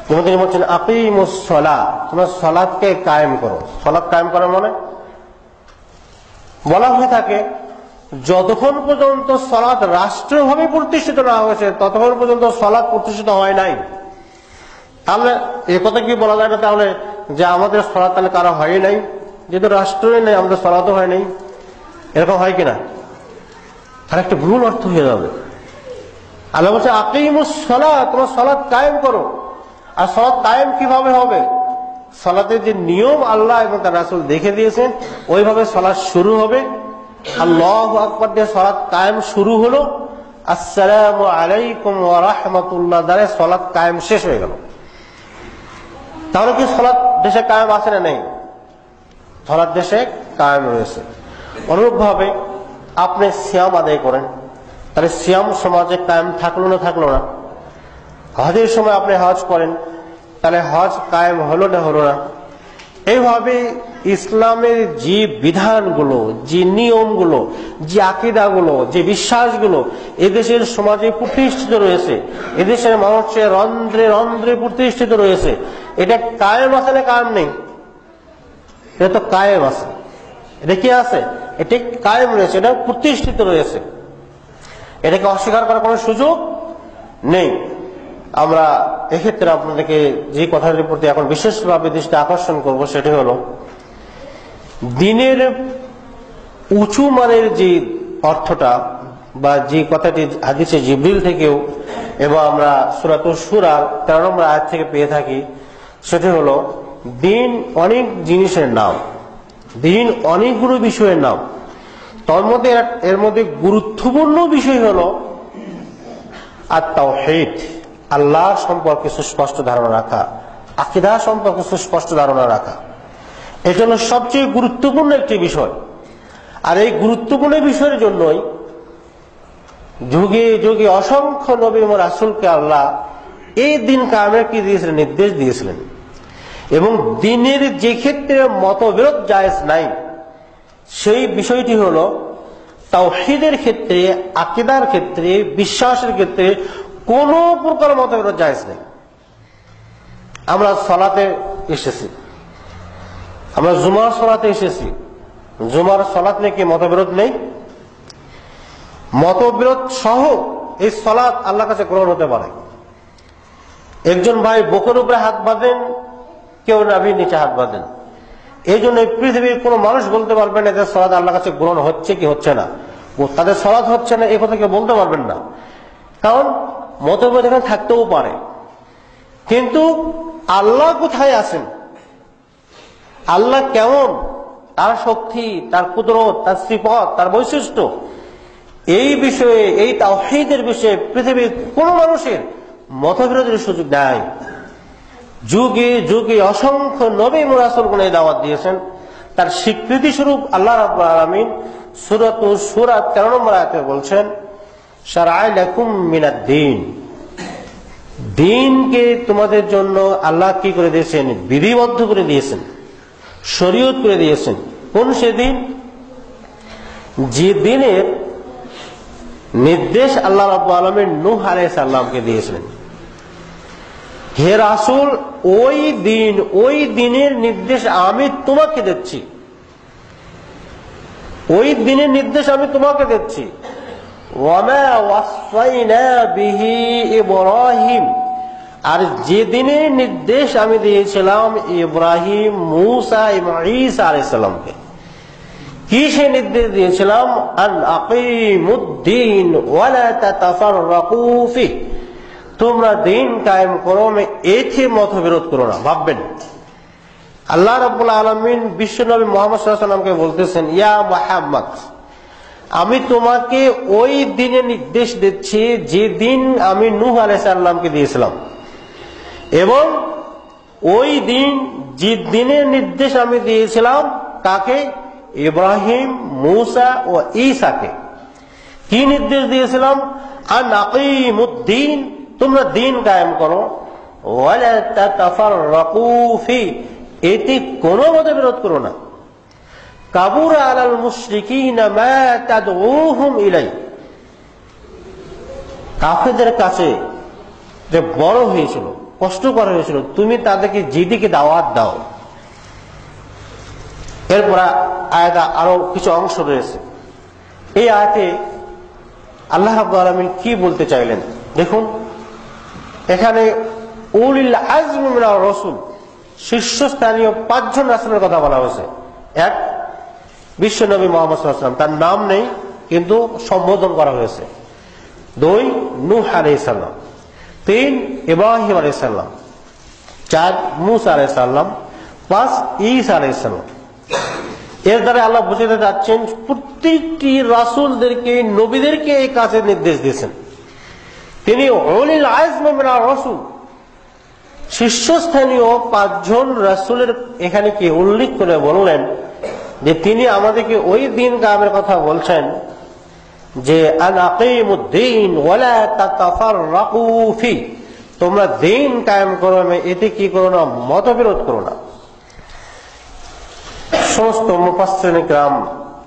যেমন তিনি বলছেন আকিমুস সালাহ, তোমরা সালাতকে কায়েম করো। সালাত কায়েম করা মানে বলা হয়ে থাকে যতক্ষণ পর্যন্ত সালাত রাষ্ট্রীয়ভাবে প্রতিষ্ঠিত না হয়েছে ততক্ষণ পর্যন্ত সালাত প্রতিষ্ঠিত হয় নাই। তাহলে এ কথা কি বলা যায় না তাহলে যে আমাদের সালাত তাহলে কারো হয় নাই? যেহেতু রাষ্ট্রই নেই আমাদের সালাতও হয় নাই, এরকম হয় কিনা? আর একটা ভুল অর্থ হয়ে যাবে। আল্লাহ বলছে আকিমুস সালাহ, তোমরা সালাত কায়েম করো। আর সালাত কায়েম কিভাবে হবে? সালাতের যে নিয়ম আল্লাহ এবং তার রাসূল দেখে দিয়েছেন ওইভাবে সালাত শুরু হবে। আল্লাহু আকবার দিয়ে সালাত কায়েম শুরু হলো, আসসালামু আলাইকুম ওয়া রাহমাতুল্লাহ দ্বারা সালাত কায়েম শেষ হয়ে গেল। তাহলে কি সালাত দেশে কায়েম আছে না নেই? সালাত দেশে কায়েম রয়েছে। অনুরূপভাবে আপনি সিয়াম আদায় করেন, তাহলে সিয়াম সমাজে কায়েম থাকলো না থাকলো না? হজের সময় আপনি হজ করেন, তাহলে হজ কায়েম হলো না হলো না? এইভাবে ইসলামের যে বিধানগুলো, যে নিয়মগুলো, যে আকীদাগুলো, যে বিশ্বাসগুলো এদেশের সমাজে প্রতিষ্ঠিত রয়েছে, এদেশের মানুষের রন্ধ্রে রন্ধ্রে প্রতিষ্ঠিত রয়েছে, এটা কায়েম আছে না কায়েম নেই? এটা তো কায়েম আছে। এটা কি আছে? এটা কায়েম রয়েছে, এটা প্রতিষ্ঠিত রয়েছে, এটাকে অস্বীকার করার কোনো সুযোগ নেই। আমরা এক্ষেত্রে আপনাদেরকে যে কথাটির প্রতি এখন বিশেষভাবে দৃষ্টি আকর্ষণ করব সেটি হলো দিনের উঁচু মানের যে অর্থটা বা যে কথাটি হাদিসে জিবরিল থেকেও এবং আমরা সূরাতুশ শূরা 13 নম্বর আয়াত থেকে পেয়ে থাকি, সেটি হলো দিন অনেক জিনিসের নাম, দিন অনেকগুলো বিষয়ের নাম। তার মধ্যে এর মধ্যে গুরুত্বপূর্ণ বিষয় হলো আত-তাওহীদ, আল্লাহ সম্পর্কে সুস্পষ্ট ধারণা রাখা, আকীদা সম্পর্কে সুস্পষ্ট ধারণা রাখা। এটা হলো সবচেয়ে গুরুত্বপূর্ণ একটি বিষয়। আর এই গুরুত্বপূর্ণ বিষয়ের জন্যই যুগে যুগে অসংখ্য নবী ও রাসূলকে আল্লাহ এই দিন কায়েমের কি দিয়েছিলেন? নির্দেশ দিয়েছিলেন। এবং দিনের যে ক্ষেত্রে মতবিরোধ জায়েজ নাই, সেই বিষয়টি হলো তাওহীদের ক্ষেত্রে, আকীদার ক্ষেত্রে, বিশ্বাসের ক্ষেত্রে কোন প্রকার মতবিরোধ জায়েজ নেই। আমরা সালাতে এসেছি, আমরা জুমার সালাতে এসেছি, জুমার সালাত নিয়ে কি মতবিরোধ নেই? মতবিরোধ সহ এই সালাত আল্লাহর কাছে গ্রহণ হতে পারে। একজন ভাই বুকের উপরে হাত বাঁধেন, কেউ নাভির নিচে হাত বাঁধেন। এই জন্য পৃথিবীর কোন মানুষ বলতে পারবেন না যে সালাত আল্লাহর কাছে গ্রহণ হচ্ছে কি হচ্ছে না, তাদের সালাত হচ্ছে না এই কথা কেউ বলতে পারবেন না। কারণ মতভেদ এখানে থাকতেও পারে, কিন্তু আল্লাহ কোথায় আছেন, আল্লাহ কেমন, তার শক্তি, তার কুদরত, তার সিফাত, তার বৈশিষ্ট্য, এই বিষয়ে, এই তাওহীদের বিষয়ে পৃথিবীর কোন মানুষের মতবিরোধের সুযোগ নাই। যুগে যুগে অসংখ্য নবী ও রাসূলগণ এই দাওয়াত দিয়েছেন। তার স্বীকৃতি স্বরূপ আল্লাহ রাব্বুল আলামিন সূরাতুশ শূরা 13 নম্বর আয়াতে বলছেন, শারআ লাকুম মিনাদ-দীন, দ্বীনকে তোমাদের জন্য আল্লাহ কি করে দিয়েছেন? বিধিবদ্ধ করে দিয়েছেন, শরীয়ত করে দিয়েছেন। কোন সেদিন? যে দিনের নির্দেশ আল্লাহ রাব্বুল আলামিন নূহ আলাইহিস সালামকে দিয়েছিলেন। হে রাসূল, ওই দিনের নির্দেশ আমি তোমাকে দিচ্ছি, ওই দিনের নির্দেশ আমি তোমাকে দিচ্ছি। ওয়ামা ওয়াসাইনা বিহি ইব্রাহিম, আর যে দিনের নির্দেশ আমি দিয়েছিলাম ইব্রাহিম, মূসা এবং ঈসা আলাইহিস সালামকে। কি সে নির্দেশ দিয়েছিলাম? আন আকিমুদ্দীন ওয়া লা তাতাফাররাকু ফিহি, তোমরা দিন কায়েম করো, এতে মতবিরোধ করো না। ভাববেন আল্লাহ রাব্বুল আলামিন বিশ্বনবী মুহাম্মদ সাল্লাল্লাহু আলাইহি ওয়াসাল্লামকে বলতেছেন, ইয়া মুহাম্মদ, আমি তোমাকে ওই দিনের নির্দেশ দিচ্ছি যে দিন আমি নূহ আলাইহিস সালামকে দিয়েছিলাম, এবং ওই দিন যে দিনের নির্দেশ আমি দিয়েছিলাম কাকে? ইব্রাহিম, মূসা ও ঈসাকে। কি নির্দেশ দিয়েছিলাম? আন আকিমুদ্দীন, তোমরা দিন কায়েম করো, ওয়ালা তাতাফাররাকু ফি, এতে কোনো মতবিরোধ করো না। কাবুরা আলাল মুশরিকিনা মা তাদউহুম ইলাই, কাফেরদের কাছে যে বড় হয়েছিল, কষ্টকর হয়েছিল তুমি তাদেরকে যেদিকে দাওয়াত দাও। এরপর আয়াতে আরো কিছু অংশ রয়েছে। এই আয়াতে আল্লাহ রাব্বুল আলামিন কি বলতে চাইলেন দেখুন। এখানে উলিল আজমি মিনার রাসূল, শীর্ষস্থানীয় 5 জন রাসূলের কথা বলা হয়েছে। এক, বিশ্বনবী মুহাম্মদ সাল্লাল্লাহু আলাইহি ওয়াসাল্লাম, তার নাম নেই কিন্তু সম্বোধন করা হয়েছে। 2, নূহ আলাইহিস সালাম। 3, ইব্রাহিম আলাইহিস সালাম। 4, মূসা আলাইহিস সালাম। 5, ঈসা আলাইহিস সালাম। এর দ্বারা আল্লাহ বুঝাতে যাচ্ছেন প্রত্যেকটি রাসূলদেরকে, নবীদেরকে এই কাজের নির্দেশ দিয়েছেন। তিনি উলিল আজমি মিনার রাসূল, শীর্ষস্থানীয় 5 জন রাসূলের এখানে কি উল্লেখ করে বললেন যে তিনি আমাদেরকে ওই দিন কায়েমের কথা বলছেন যে আন আকিমুদ্দীন ওয়া লা তাতাফাররাকু ফি, তোমরা দিন কায়েম করো, এতে কি করো না? মতবিরোধ করো না। সমস্ত মুফাসসিরিন কিরাম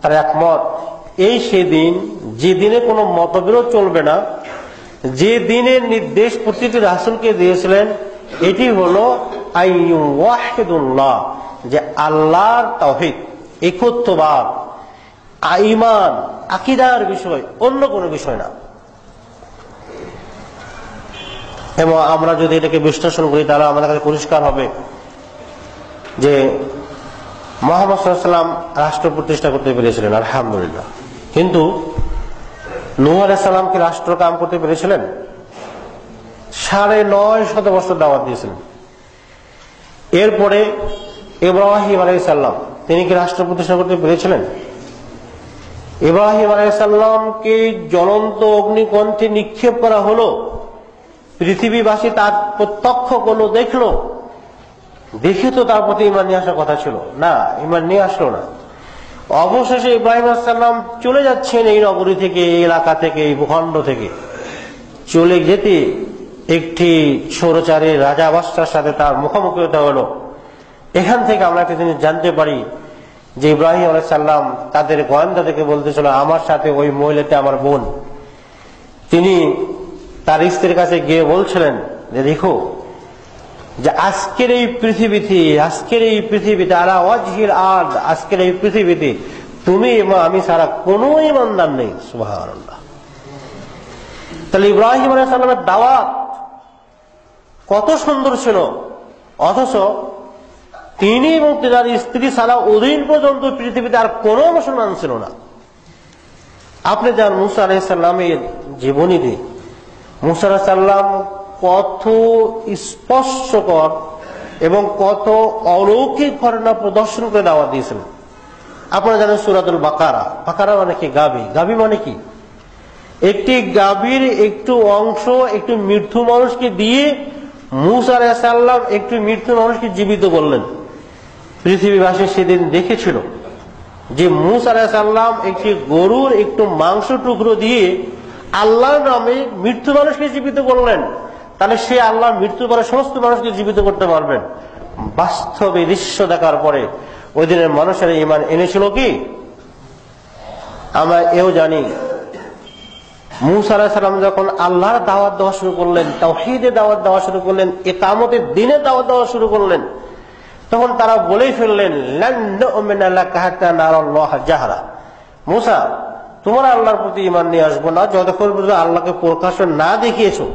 তার একমত, এই সেদিন যে দিনে কোনো মতবিরোধ চলবে না, যে দিনের নির্দেশ প্রতিটি রাসূলকে দিয়েছিলেন এটি হলো আইয়ুওয়াহিদুল্লাহ, যে আল্লাহর তাওহীদ, একত্ববাদ, ঈমান, আকীদার বিষয়, অন্য কোনো বিষয় না। এবং আমরা যদি এটাকে বিশ্লেষণ করি তাহলে আমাদের কাছে পরিষ্কার হবে যে মুহাম্মদ সাল্লাল্লাহু আলাইহি ওয়াসাল্লাম রাষ্ট্র প্রতিষ্ঠা করতে পেরেছিলেন, আলহামদুলিল্লাহ। কিন্তু নূহ আলাইহিস সালাম কি রাষ্ট্র কায়েম করতে পেরেছিলেন? 950 বছর দাওয়াত দিয়েছিলেন। এরপরে ইব্রাহিম আলাইহিস সালাম তিনি কি রাষ্ট্র প্রতিষ্ঠা করতে পেরেছিলেন? ইব্রাহিম আলাইহিস সালামকে জ্বলন্ত অগ্নিকণ্ঠে নিক্ষেপ করা হলো, পৃথিবীবাসী তার প্রত্যক্ষ করলো, দেখলো, দেখে তো তার প্রতি ঈমান নিয়ে আসার কথা ছিল না, ঈমান নিয়ে আসলো না। অবশেষে ইব্রাহিম আলাইহিস সালাম চলে যাচ্ছেন এই নগরী থেকে, এই এলাকা থেকে, এই ভূখণ্ড থেকে। চলে যেতে একটি স্বৈরাচারী রাজা বাদশার সাথে তার মুখোমুখি হতে হলো। এখান থেকে আমরা একটা জিনিস জানতে পারি যে ইব্রাহিম আলাইহিস সালাম তাদের গোয়েন্দা থেকে বলতেছিল, আমার সাথে ওই মহিলাটি আমার বোন। তিনি তার স্ত্রীর কাছে গিয়ে বলছিলেন যে দেখো, যে আজকের এই পৃথিবীতে আলা ওয়াজহিল আরদ, আজকের এই পৃথিবীতে তুমি এবং আমি ছাড়া কোনো ঈমানদার নেই। সুবহানাল্লাহ। তাহলে ইব্রাহিম আলাইহিস সালামের দাওয়াত কত সুন্দর ছিল, অথচ তিনি এবং তার স্ত্রী ছাড়া ওদিন পর্যন্ত পৃথিবীতে আর কোনো মুসলমান ছিল না। আপনি যান মুসা আলাইহিস সালামের জীবনীতে, মুসা আলাইহিস সালাম কত স্পর্শকর এবং কত অলৌকিক ঘটনা প্রদর্শন করে দাওয়াত দিয়েছিলেন। আপনারা জানেন সূরাতুল বাকারা, বাকারা মানে কি? গাভী। গাভী মানে কি? একটি গাভীর একটু অংশ একটু মৃত্যু মানুষকে দিয়ে মুসা আলাইহিস সালাম একটু মৃত্যু মানুষকে জীবিত করলেন। পৃথিবীবাসী সেদিন দেখেছিল যে মুসা আলাইহিস সালাম একটি গরুর একটু মাংস টুকরো দিয়ে আল্লাহর নামে মৃত্যু মানুষকে জীবিত করলেন। তাহলে সে আল্লাহ মৃত্যুর পরে সমস্ত মানুষকে জীবিত করতে পারবেন। বাস্তবে দৃশ্য দেখার পরে ওই দিনের মানুষের ঈমান এনেছিল কি? আমরা এও জানি, মুসা আলাইহিস সালাম যখন আল্লাহর দাওয়াত দেওয়া শুরু করলেন, তাওহীদের দাওয়াত দেওয়া শুরু করলেন, ইকামতের দ্বীনের দাওয়াত দেওয়া শুরু করলেন, তখন তারা বলেই ফেললেন, লান নু'মিনা লাকা হাত্তা নারাল্লাহ জাহরা। মুসা, তোমরা আল্লাহর প্রতি ঈমান নিয়ে আসবো না যতক্ষণ পর্যন্ত আল্লাহকে প্রকাশ্য না দেখিয়েছো।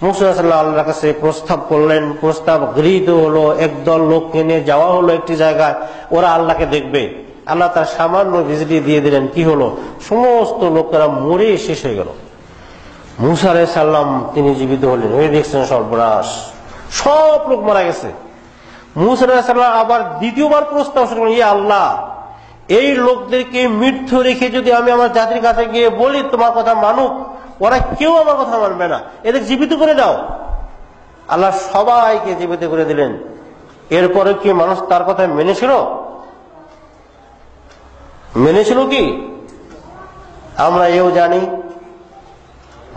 মুসা সাল্লাল্লাহু আল্লাহর কাছে প্রস্তাব করলেন, প্রস্তাব গৃহীত হলো। একদল লোককে নিয়ে যাওয়া হলো একটি জায়গায়, ওরা আল্লাহকে দেখবে। আল্লাহ তার সামান্য বিজলি দিয়ে দিলেন, কি হলো? সমস্ত লোকেরা মরে শেষ হয়ে গেল। মুসা আলাইহিস সালাম তিনি জীবিত হলেন। ওই দেখছেন সর্বনাশ, সব লোক মারা গেছে। মুসা আলাইহিস সালাম আবার দ্বিতীয়বার প্রস্তাব শুরু করলেন, ইয়া আল্লাহ, এই লোকদেরকে মৃত্যু রেখে যদি আমি আমার জাতির কাছে গিয়ে বলি তোমার কথা মানুক, ওরা কেউ আমার কথা মানবে না, এদের জীবিত করে দাও। আল্লাহ সবাইকে জীবিত করে দিলেন। এরপরে কি মানুষ তার কথা মেনেছিল? কি? আমরা এও জানি,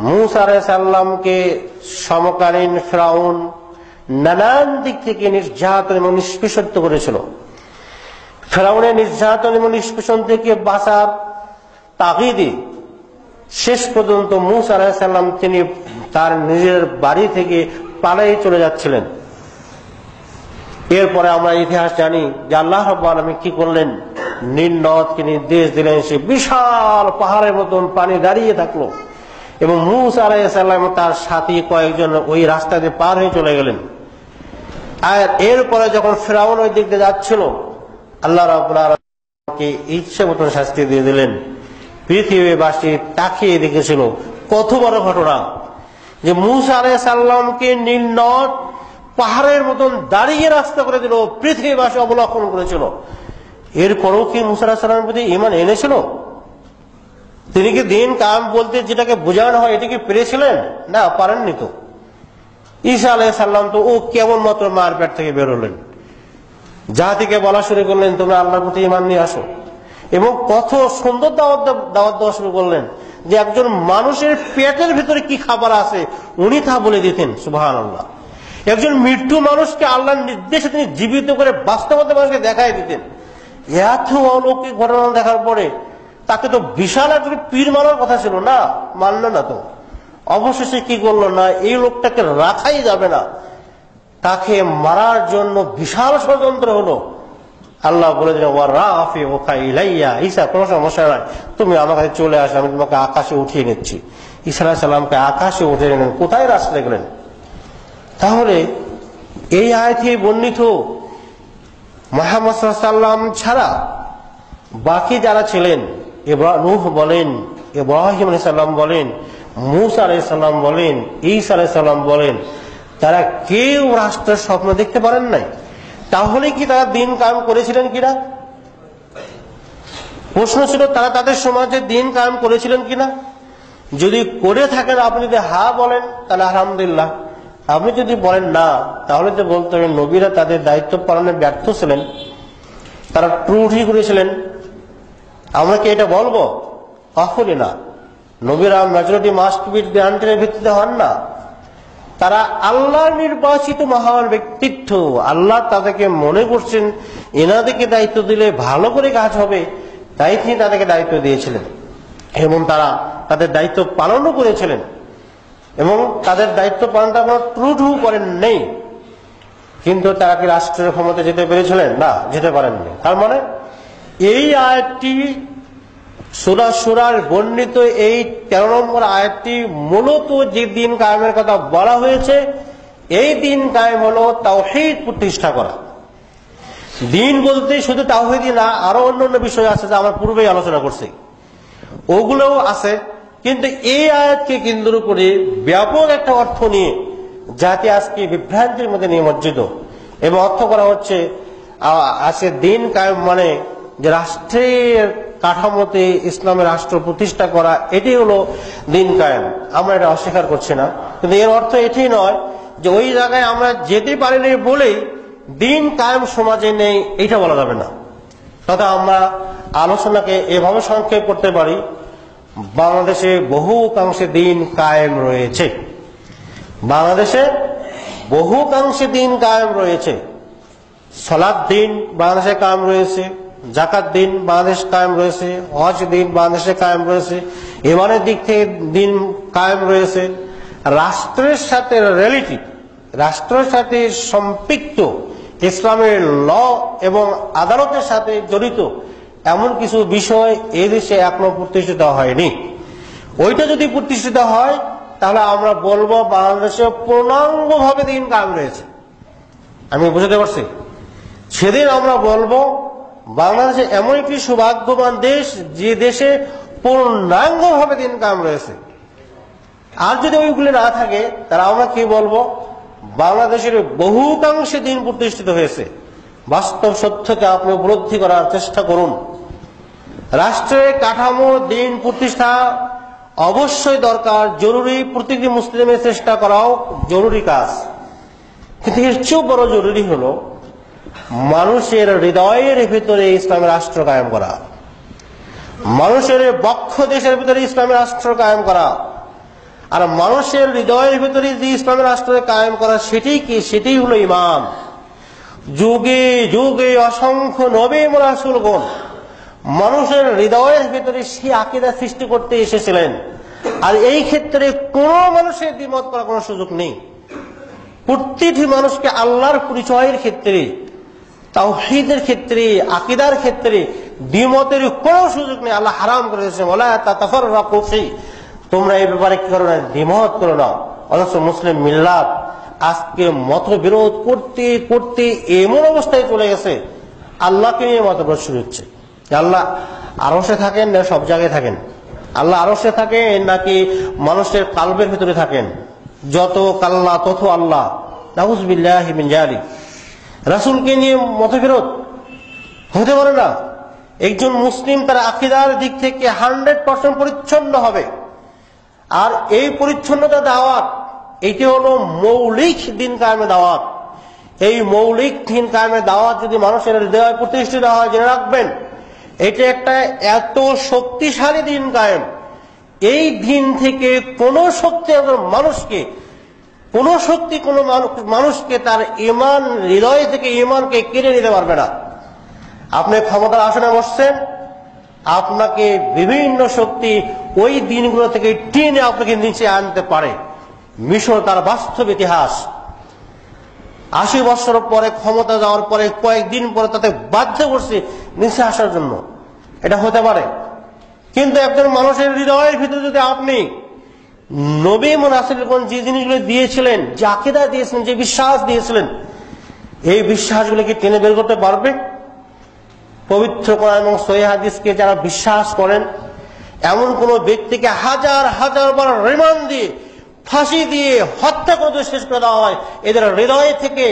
মুসা আলাইহিস সালামকে সমকালীন ফিরআউন নানান দিক থেকে নির্যাতন এবং নিষ্পেষণ করেছিল। ফিরআউনের নির্যাতন এবং নিষ্পেষণ থেকে বাঁচার তাগিদে শেষ পর্যন্ত মুসা আলাইহিস সালাম তিনি তার নিজের বাড়ি থেকে পালিয়ে চলে যাচ্ছিলেন। এরপরে আমরা ইতিহাস জানি যে আল্লাহ রাব্বুল আলামিন কি করলেন? নীলনদকে নির্দেশ দিলেন, সে বিশাল পাহাড়ের মতন পানি দাঁড়িয়ে থাকলো এবং মুসা আলাইহিস সালাম তার সাথী কয়েকজন ওই রাস্তা দিয়ে পার হয়ে চলে গেলেন। আর এরপরে যখন ফিরআউন ওই দিক দিয়ে যাচ্ছিল, আল্লাহ রাব্বুল আলামিনকে ইচ্ছে মতন শাস্তি দিয়ে দিলেন। পৃথিবীবাসী তাকিয়ে দেখেছিল কত বড় ঘটনা, যে মুসা আলাইহিস সালামকে নীলনদ পাহাড়ের মতন দাঁড়িয়ে রাস্তা করে দিল, পৃথিবীবাসী অবলোকন করেছিল। এরপরও কি মুসা আলাইহিস সালামের প্রতি ঈমান এনেছিল? তিনি কি দিন কায়েম বলতে যেটাকে বোঝানো হয় এটাকে পেরেছিলেন? না, পারেননি তো। ঈসা আলাইহিস সালাম তো ও কেমন মাত্র মার পেট থেকে বেরোলেন, জাতিকে বলা শুরু করলেন তোমরা আল্লাহর প্রতি ঈমান নিয়ে আসো, এবং কত সুন্দর দাওয়াত দেওয়া শুরু করলেন যে একজন মানুষের পেটের ভিতরে কি খাবার আছে উনি তা বলে দিতেন। সুবহানাল্লাহ। একজন মৃত্যু মানুষকে আল্লাহর নির্দেশে তিনি জীবিত করে বাস্তবতা মানুষকে দেখাই দিতেন। এত অলৌকিক ঘটনা দেখার পরে তাকে তো বিশাল একটা পীর মানার কথা ছিল না, মানলো না। তো অবশেষে কি করলো, না এই লোকটাকে রাখাই যাবে না, তাকে মারার জন্য বিশাল ষড়যন্ত্র হলো। আল্লাহ বলে দিলেন ওয়া রাফি ওকা ইলাইয়া, ঈসা কোনো সমস্যা নাই, তুমি আমার কাছে চলে আসো, আমি তোমাকে আকাশে উঠিয়ে নিচ্ছি। ঈসা আলাইহিস সালামকে আকাশে উঠিয়ে নিলেন। কোথায় রাস্তা গেলেন? তাহলে এই আয়াতে বর্ণিত মুহাম্মদ সাল্লাল্লাহু আলাইহি ওয়াসাল্লাম ছাড়া বাকি যারা ছিলেন, নূহ বলেন, ইব্রাহিম আলাইহিস সালাম বলেন, মূসা আলাইহিস সালাম বলেন, ঈসা আলাইহিস সালাম বলেন, তারা কেউ রাষ্ট্রের স্বপ্ন দেখতে পারেন নাই। তাহলে কি তারা দিন কায়েম করেছিলেন কিনা? প্রশ্ন ছিল, তারা তাদের সমাজে দিন কায়েম করেছিলেন কিনা? যদি করে থাকেন, আপনি যদি হা বলেন তাহলে আলহামদুলিল্লাহ। আপনি যদি বলেন না, তাহলে তো বলতে হবে নবীরা তাদের দায়িত্ব পালনে ব্যর্থ ছিলেন, তারা ত্রুটি করেছিলেন। আমরা কি এটা বলবো? কখনই না। নবীরা মেজরিটি মাস্ট বি গ্রান্টের ভিত্তিতে হন না, তারা আল্লাহর নির্বাচিত মহান ব্যক্তিত্ব। আল্লাহ তাদেরকে মনে করছেন এনাদেরকে দায়িত্ব দিলে ভালো করে কাজ হবে, তাই তিনি তাদেরকে দায়িত্ব দিয়েছিলেন এবং তারা তাদের দায়িত্ব পালনও করেছিলেন এবং তাদের দায়িত্ব পালনটা কোনো ত্রুটি করেন নেই। কিন্তু তারা কি রাষ্ট্রের ক্ষমতা যেতে পেরেছিলেন? না, যেতে পারেননি। তার মানে এই আয়াতটি সূরা সূরার বর্ণিত এই 13 নম্বর আয়াতটি মূলত যে দিন কায়েমের কথা বলা হয়েছে, এই দিন কায়েম হলো তাওহীদ প্রতিষ্ঠা করা। দিন বলতে শুধু তাওহীদই না, আরো অন্যান্য বিষয় আছে যা আমরা পূর্বেই আলোচনা করছি, ওগুলোও আছে। কিন্তু এই আয়াতকে কেন্দ্র করে ব্যাপক একটা অর্থ নিয়ে জাতি আজকে বিভ্রান্তির মধ্যে নিমজ্জিত এবং অর্থ করা হচ্ছে আজকে দিন কায়েম মানে যে রাষ্ট্রের কাঠামোতে ইসলামের রাষ্ট্র প্রতিষ্ঠা করা, এটি হলো দিন কায়েম। আমরা এটা অস্বীকার করছি না, কিন্তু এর অর্থ এটি নয় যে ওই জায়গায় আমরা যেতে পারিনি বলেই দিন কায়েম সমাজে নেই, এটা বলা যাবে না। তথা আমরা আলোচনাকে এভাবে সংক্ষেপ করতে পারি, বাংলাদেশে বহুকাংশে দিন কায়েম রয়েছে, বাংলাদেশে বহুকাংশে দিন কায়েম রয়েছে। সালাত দিন বাংলাদেশে কায়েম রয়েছে, যাকাত দিন বাংলাদেশ কায়েম রয়েছে, হজ দিন বাংলাদেশে কায়েম রয়েছে, ইমানের দিক থেকে দিন কায়েম রয়েছে। রাষ্ট্রের সাথে রিলেটিভ, রাষ্ট্রের সাথে সম্পৃক্ত, ইসলামের ল এবং আদালতের সাথে জড়িত এমন কিছু বিষয় এই দেশে এখনো প্রতিষ্ঠিত হয়নি। ওইটা যদি প্রতিষ্ঠিত হয় তাহলে আমরা বলবো বাংলাদেশে পূর্ণাঙ্গভাবে দিন কায়েম রয়েছে। আমি বুঝতে পারছি? সেদিন আমরা বলবো বাংলাদেশে এমন একটি সৌভাগ্যবান দেশ যে দেশে পূর্ণাঙ্গভাবে দিন কায়েম রয়েছে। আর যদি ওইগুলি না থাকে তাহলে আমরা কি বলবো? বাংলাদেশের বহুকাংশে দিন প্রতিষ্ঠিত হয়েছে। বাস্তব সত্যকে আপনি উপলব্ধি করার চেষ্টা করুন। রাষ্ট্রের কাঠামো দিন প্রতিষ্ঠা অবশ্যই দরকার, জরুরি, প্রতিটি মুসলিমের চেষ্টা করাও জরুরি কাজ। কিন্তু এর চেয়েও বড় জরুরি হলো মানুষের হৃদয়ের ভিতরে ইসলামের রাষ্ট্র কায়েম করা, মানুষের বক্ষ দেশের ভিতরে ইসলামের রাষ্ট্র কায়েম করা। আর মানুষের হৃদয়ের ভিতরে যে ইসলামের রাষ্ট্র কায়েম করা, সেটাই কি? সেটাই হলো ঈমান। যুগে যুগে অসংখ্য নবী ও রাসূলগণ মানুষের হৃদয়ের ভিতরে সেই আকীদা সৃষ্টি করতে এসেছিলেন। আর এই ক্ষেত্রে কোন মানুষের দ্বিমত করার কোনো সুযোগ নেই। প্রতিটি মানুষকে আল্লাহর পরিচয়ের ক্ষেত্রে, তাওহীদের ক্ষেত্রে, আকীদার ক্ষেত্রে দ্বিমতের কোনো সুযোগ নেই। আল্লাহ হারাম করে দিয়েছেন, ওয়ালা তাতাফাররাকু ফি, তোমরা এই ব্যাপারে কি করো না, দ্বিমত করো না। অথচ মুসলিম মিল্লাত আজকে মতবিরোধ করতে করতে এমন অবস্থায় চলে গেছে, আল্লাহকে নিয়ে মতবিরোধ শুরু হচ্ছে। আল্লাহ আরশে থাকেন না সব জায়গায় থাকেন? আল্লাহ আরশে থাকেন নাকি মানুষের কালবের ভিতরে থাকেন? যত কাল্লা তত আল্লাহ, নাউযুবিল্লাহি মিন যালিক। রাসূলকে নিয়ে মতবিরোধ হতে পারে না। একজন মুসলিম তার আকীদার দিক থেকে 100% পরিচ্ছন্ন হবে। আর এই পরিচ্ছন্নতা দাওয়াত, এইটি হলো মৌলিক দিন কায়েমের দাওয়াত। এই মৌলিক দিন কায়েমের দাওয়াত যদি মানুষের হৃদয়ে প্রতিষ্ঠিত হয়, জেনে রাখবেন এটা একটা এত শক্তিশালী দিন কায়েম। এই দিন থেকে কোন শক্তি মানুষকে, কোন শক্তি কোন মানুষকে তার ঈমান, হৃদয় থেকে ঈমানকে কেড়ে নিতে পারবে না। আপনি ক্ষমতার আসনে বসছেন, আপনাকে বিভিন্ন শক্তি ওই দিনগুলো থেকে টেনে আপনাকে নিচে আনতে পারে। মিশর তার বাস্তব ইতিহাস। 80 বছর পরে ক্ষমতা যাওয়ার পরে কয়েকদিন পরে তাতে বাধ্য করছে নিচে আসার জন্য। এটা হতে পারে, কিন্তু একজন মানুষের হৃদয়ের ভিতরে যদি আপনি নবী এবং রাসূলগণ যে জিনিসগুলো দিয়েছিলেন, যে আকীদা দিয়েছিলেন, যে বিশ্বাস দিয়েছিলেন, এই বিশ্বাসগুলো কি টেনে বের করতে পারবে? পবিত্র কোরআন এবং সহিহ হাদিসকে যারা বিশ্বাস করেন, এমন কোন ব্যক্তিকে হাজার হাজার বার রিমান্ড দিয়ে, ফাঁসি দিয়ে, হত্যা করে শেষ করে দেওয়া হয়, এদের হৃদয় থেকে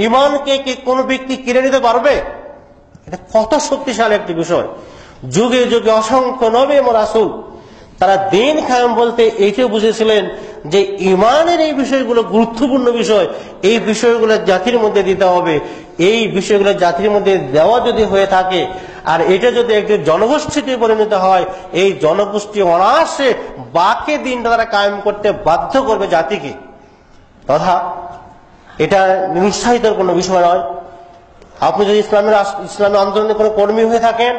ঈমানকে কি কোন ব্যক্তি কেড়ে নিতে পারবে? এটা কত শক্তিশালী একটি বিষয়। যুগে যুগে অসংখ্য নবী এবং রাসূল তারা দিন কায়েম বলতে এইটাও বুঝেছিলেন যে ঈমানের এই বিষয়গুলো গুরুত্বপূর্ণ বিষয়, এই বিষয়গুলো জাতির মধ্যে দিতে হবে। এই বিষয়গুলো জাতির মধ্যে দেওয়া যদি হয়ে থাকে, আর এটা যদি একটি জনগোষ্ঠীতে পরিণত হয়, এই জনগোষ্ঠী অনায়াসে বাকি দিনটা তারা কায়েম করতে বাধ্য করবে জাতিকে। তথা এটা নিরুৎসাহিতের কোনো বিষয় নয়। আপনি যদি ইসলামী আন্দোলনের কোনো কর্মী হয়ে থাকেন,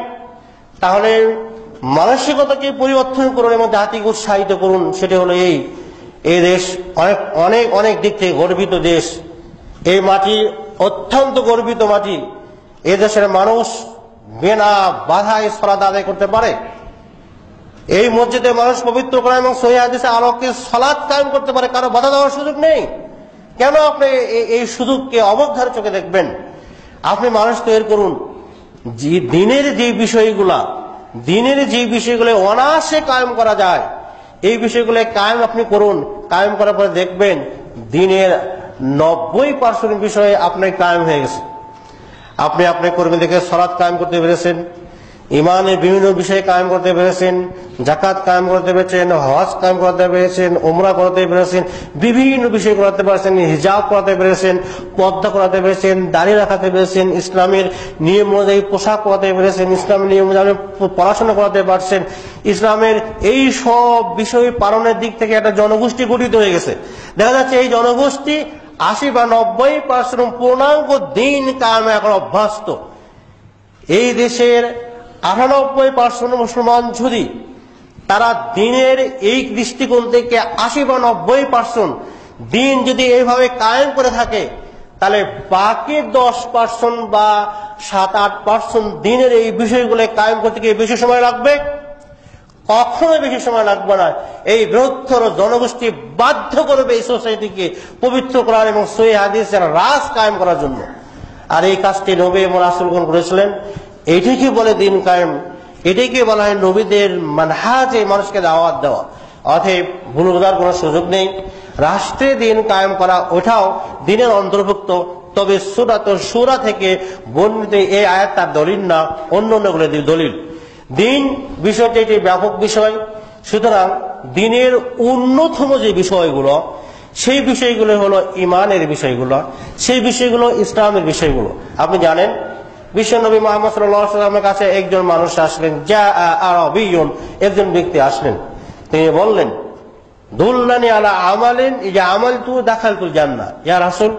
তাহলে মানসিকতাকে পরিবর্তন করুন এবং জাতিকে উৎসাহিত করুন। সেটা হলো এই দেশ অনেক অনেক অনেক দিক থেকে গর্বিত দেশ। এই মাটি অত্যন্ত গর্বিত মাটি। এই দেশের মানুষ বিনা বাধায় সালাত আদায় করতে পারে। এই মসজিদে মানুষ পবিত্র কোরআন এবং সহিহ হাদিসের আলোকে সালাত কায়েম করতে পারে, কারো বাধা দেওয়ার সুযোগ নেই। কেন আপনি এই সুযোগকে অবজ্ঞার চোখে দেখবেন? আপনি মানুষ তৈরি করুন, যে দিনের যে বিষয়গুলো অনায়াসে কায়েম করা যায়, এই বিষয়গুলো কায়েম আপনি করুন। কায়েম করার পরে দেখবেন দিনের 90% বিষয়ে আপনি কায়েম হয়ে গেছে। আপনি আপনার কর্মীদেরকে সালাত কায়েম করতে পেরেছেন, ঈমানের বিভিন্ন বিষয়ে কায়েম করতে পেরেছেন, যাকাত কায়েম করতে পেরেছেন, হজ কায়েম করতে পেরেছেন, উমরা করতে পেরেছেন, বিভিন্ন বিষয় করাতে পেরেছেন, হিজাব করাতে পেরেছেন, পর্দা করাতে পেরেছেন, দাড়ি রাখাতে পেরেছেন, ইসলামের নিয়ম অনুযায়ী পোশাক করাতে পেরেছেন, ইসলামের নিয়ম অনুযায়ী পড়াশোনা করাতে পারছেন। ইসলামের এই সব বিষয় পালনের দিক থেকে একটা জনগোষ্ঠী গঠিত হয়ে গেছে। দেখা যাচ্ছে এই জনগোষ্ঠী 80 বা 90% পূর্ণাঙ্গ দিন কায়েমে এখন অভ্যস্ত। এই দেশের 98% মুসলমান যদি তারা দিনের এই দৃষ্টিকোণ থেকে 80 বা 90% দিন যদি এইভাবে কায়েম করে থাকে, তাহলে বাকি 10% বা 7-8% দিনের এই বিষয়গুলো কায়েম করতে গিয়ে বেশি সময় লাগবে? কখনো বেশি সময় লাগবে না। এই বৃহত্তর জনগোষ্ঠী বাধ্য করবে এই সোসাইটিকে পবিত্র কোরআন এবং সহিহ হাদিসের রাজ কায়েম করার জন্য। আর এই কাজটি নবী এবং রাসূলগণ করেছিলেন। এইটাকে বলে দিন কায়েম, এটাকে বলা হয় নবীদের মানহাজে মানুষকে দাওয়াত দেওয়া। অতএব ভুল বোঝার কোনো সুযোগ নেই। রাষ্ট্রে দিন কায়েম করা ওটাও দিনের অন্তর্ভুক্ত, তবে সূরা থেকে বর্ণিত এই আয়াত তার দলিল না, অন্য অন্যগুলো দলিল। দিন বিষয়টি একটি ব্যাপক বিষয়। সুতরাং দিনের অন্যতম যে বিষয়গুলো, সেই বিষয়গুলো হলো ঈমানের বিষয়গুলো, সেই বিষয়গুলো ইসলামের বিষয়গুলো। আপনি জানেন বিশ্বনবী মুহাম্মদ সাল্লাল্লাহু আলাইহি ওয়াসাল্লামের কাছে একজন মানুষ আসলেন, আরাবিয়্যুন, একজন ব্যক্তি আসলেন। তিনি বললেন, দুল্লানি আলা আমালিন ইজা আমালতু দাখালতুল জান্নাহ। ইয়া রাসূল,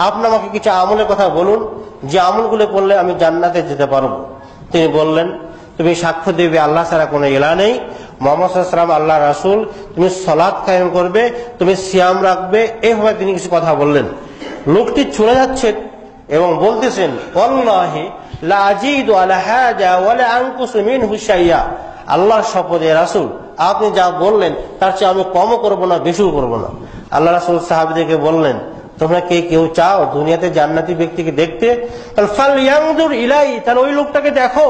আপনি আমাকে কিছু আমলের কথা বলুন, যে আমলগুলো করলে আমি জান্নাতে যেতে পারবো। তিনি বললেন, তুমি সাক্ষ্য দেবে আল্লাহ ছাড়া কোনো ইলাহ নেই, মুহাম্মদ সাল্লাল্লাহু আলাইহি ওয়াসাল্লাম আল্লাহ রাসূল, তুমি সালাত কায়েম করবে, তুমি সিয়াম রাখবে। এইভাবে তিনি কিছু কথা বললেন। লোকটি চলে যাচ্ছে এবং বলতেছেন, ওয়াল্লাহি লা আজিদু আলা হাজা ওয়া লা আনকুসু মিনহু শাইয়া। আল্লাহর শপথে রাসূল, আপনি যা বললেন তার চেয়ে আমি কমও করব না, বেশিও করব না। আল্লাহ রাসূল সাহাবীদেরকে বললেন, তোমরা কেউ চাও দুনিয়াতে জান্নাতি ব্যক্তিকে দেখতে? তাহলে ফালইয়ানজুর ইলাই, তাহলে ওই লোকটাকে দেখো।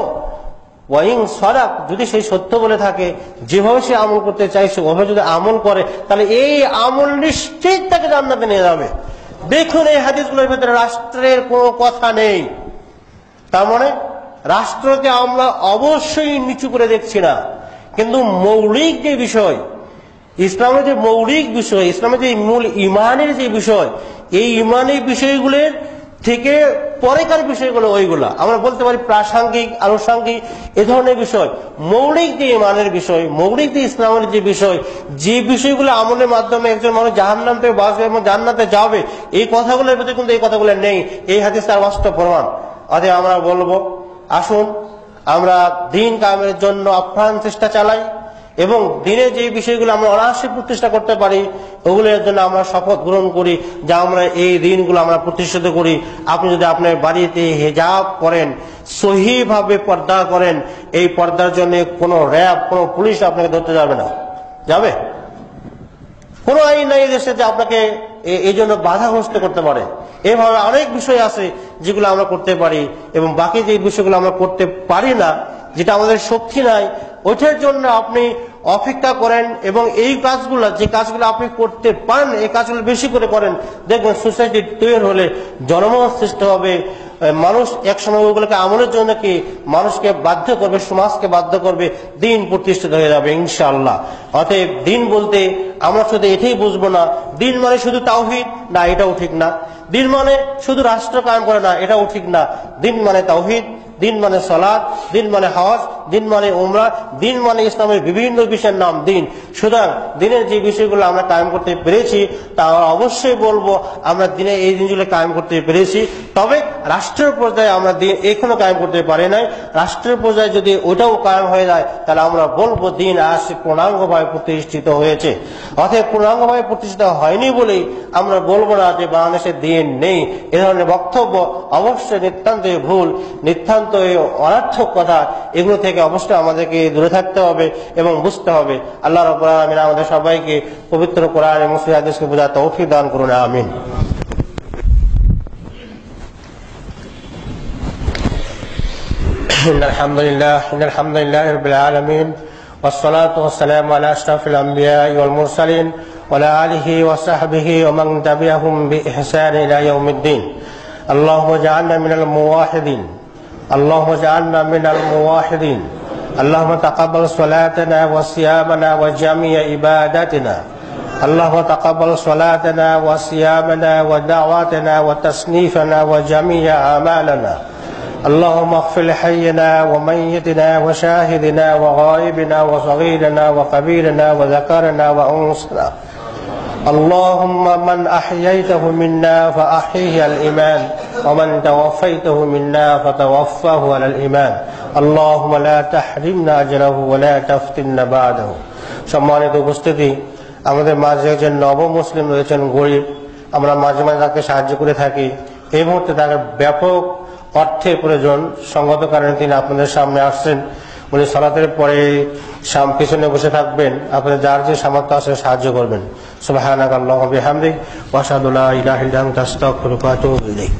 ওয়াইন সাদাক, যদি সেই সত্য বলে থাকে, যেভাবে সে আমল করতে চাইছে ওভাবে যদি আমল করে, তাহলে এই আমল নিশ্চিত তাকে জান্নাতে নিয়ে যাবে। দেখুন এই হাদিসগুলোর ভিতরে রাষ্ট্রের কোনো কথা নেই। তার মানে রাষ্ট্রকে আমরা অবশ্যই নিচু করে দেখছি না, কিন্তু মৌলিক যে বিষয়, ইসলামের যে মৌলিক বিষয়, ইসলামের যে মূল ঈমানের যে বিষয়, এই ঈমানের বিষয়গুলোর থেকে পরেকার বিষয়গুলো ওইগুলা আমরা বলতে পারি প্রাসঙ্গিক, আনুষঙ্গিক, এ ধরনের বিষয়। মৌলিক যে ঈমানের বিষয়, মৌলিক যে ইসলামের যে বিষয়, যে বিষয়গুলো আমলের মাধ্যমে একজন মানুষ জাহান্নাম থেকে বাঁচবে এবং জান্নাতে যাবে, এই কথাগুলোর ভিতরে কিন্তু এই কথাগুলো নেই। এই হাদিস তার বাস্তব প্রমাণ। অতএব আমরা বলবো আসুন আমরা দিন কায়েমের জন্য আপ্রাণ চেষ্টা চালাই এবং দিনে যে বিষয়গুলো আমরা অনায়াসে প্রতিষ্ঠা করতে পারি ওগুলোর জন্য আমরা শপথ গ্রহণ করি যে আমরা এই দিনগুলো আমরা প্রতিষ্ঠিত করি। আপনি যদি আপনার বাড়িতে হিজাব করেন, সহিভাবে পর্দা করেন, এই পর্দার জন্য কোনো র্যাব, কোনো পুলিশ আপনাকে ধরতে যাবে না, যাবে? কোনো আইন নাই দেশে যে আপনাকে এই জন্য বাধাগ্রস্ত করতে পারে। এভাবে অনেক বিষয় আছে যেগুলো আমরা করতে পারি এবং বাকি যে বিষয়গুলো আমরা করতে পারি না, যেটা আমাদের শক্তি নাই, ওইটার জন্য আপনি অপেক্ষা করেন এবং এই কাজগুলো, যে কাজগুলো আপনি করতে পারেন, এই কাজগুলো বেশি করে করেন। দেখবেন সোসাইটি তৈরি হলে জনমত সৃষ্টি হবে, মানুষ একসময় ওগুলোকে আমলের জন্য কি মানুষকে বাধ্য করবে, সমাজকে বাধ্য করবে, দিন প্রতিষ্ঠিত হয়ে যাবে ইনশাআল্লাহ। অতএব দিন বলতে আমরা শুধু এটাই বুঝবো না, দিন মানে শুধু তাওহীদ না, এটাও ঠিক না। দিন মানে শুধু রাষ্ট্র কায়েম করে না, এটাও ঠিক না। দিন মানে তাওহীদ, দিন মানে সালাত, দিন মানে হজ, দিন মানে উমরা, দিন মানে ইসলামের বিভিন্ন বিষয়ের নাম দিন। সুতরাং দিনের যে বিষয়গুলো আমরা কায়েম করতে পেরেছি তা আমরা অবশ্যই বলবো আমরা দিনে এই দিনগুলো কায়েম করতে পেরেছি। তবে রাষ্ট্রের পর্যায়ে আমরা দিন এখনো কায়েম করতে পারি নাই। রাষ্ট্রের পর্যায়ে যদি ওটাও কায়েম হয়ে যায় তাহলে আমরা বলবো দিন আজ পূর্ণাঙ্গভাবে প্রতিষ্ঠিত হয়েছে। অর্থাৎ পূর্ণাঙ্গভাবে প্রতিষ্ঠিত হয়নি বলেই আমরা বলবো না যে বাংলাদেশে দিন নেই। এ ধরনের বক্তব্য অবশ্যই নিতান্তই ভুল, নিতান্ত অনর্থক কথা। এগুলো থেকে অবশ্যই আমাদেরকে দূরে থাকতে হবে এবং বুঝতে হবে। আল্লাহ রাব্বুল আলামিন আমাদের সবাইকে পবিত্র কোরআন এবং সহিহ হাদিসকে বোঝার তৌফিক দান করুন, আমিন। আলহামদুলিল্লাহ রাব্বিল আলামিন ওয়াসসালাতু ওয়াসসালামু আলা আশরাফিল আমবিয়া ওয়াল মুরসালিন ওয়া আলা আলিহি ওয়া সাহবিহি ওয়া মান তাবিআহুম বিইহসান ইলা ইয়াউমিদ্দিন। আল্লাহুম্মা জাআলনা মিনাল মুওয়াহিদিন, اللهم اجعلنا من الموحدين. اللهم تقبل صلاتنا وصيامنا وجميع عباداتنا. اللهم تقبل صلاتنا وصيامنا ودعواتنا وتصنيفنا وجميع اعمالنا. اللهم اغفر لحينا وميتنا وشاهدنا وغائبنا وصغيرنا وكبيرنا وذكرنا وانثانا. اللهم من أحييته منا فأحيه على الإيمان ومن توفيته منا فتوفاه على الإيمان. اللهم لا تحرمنا أجره ولا تفتنا بعده. সম্মানিত উপস্থিতি, আমাদের মাঝে একজন নব মুসলিম রয়েছেন, গরিব। আমরা মাঝে মাঝে তাকে সাহায্য করে থাকি। এই মুহূর্তে তাকে ব্যাপক অর্থের প্রয়োজন, সঙ্গত কারণে তিনি আপনাদের সামনে আসছেন। উনি সালাতের পরে পিছনে বসে থাকবেন, আপনাদের যার যে সামর্থ্য আছে সাহায্য করবেন। সুবহানাকাল্লাহুম্মা ওয়া বিহামদিক ওয়া আশহাদু লা ইলাহা ইল্লা আনতা আস্তাগফিরুকা ওয়া আতুবু ইলাইক।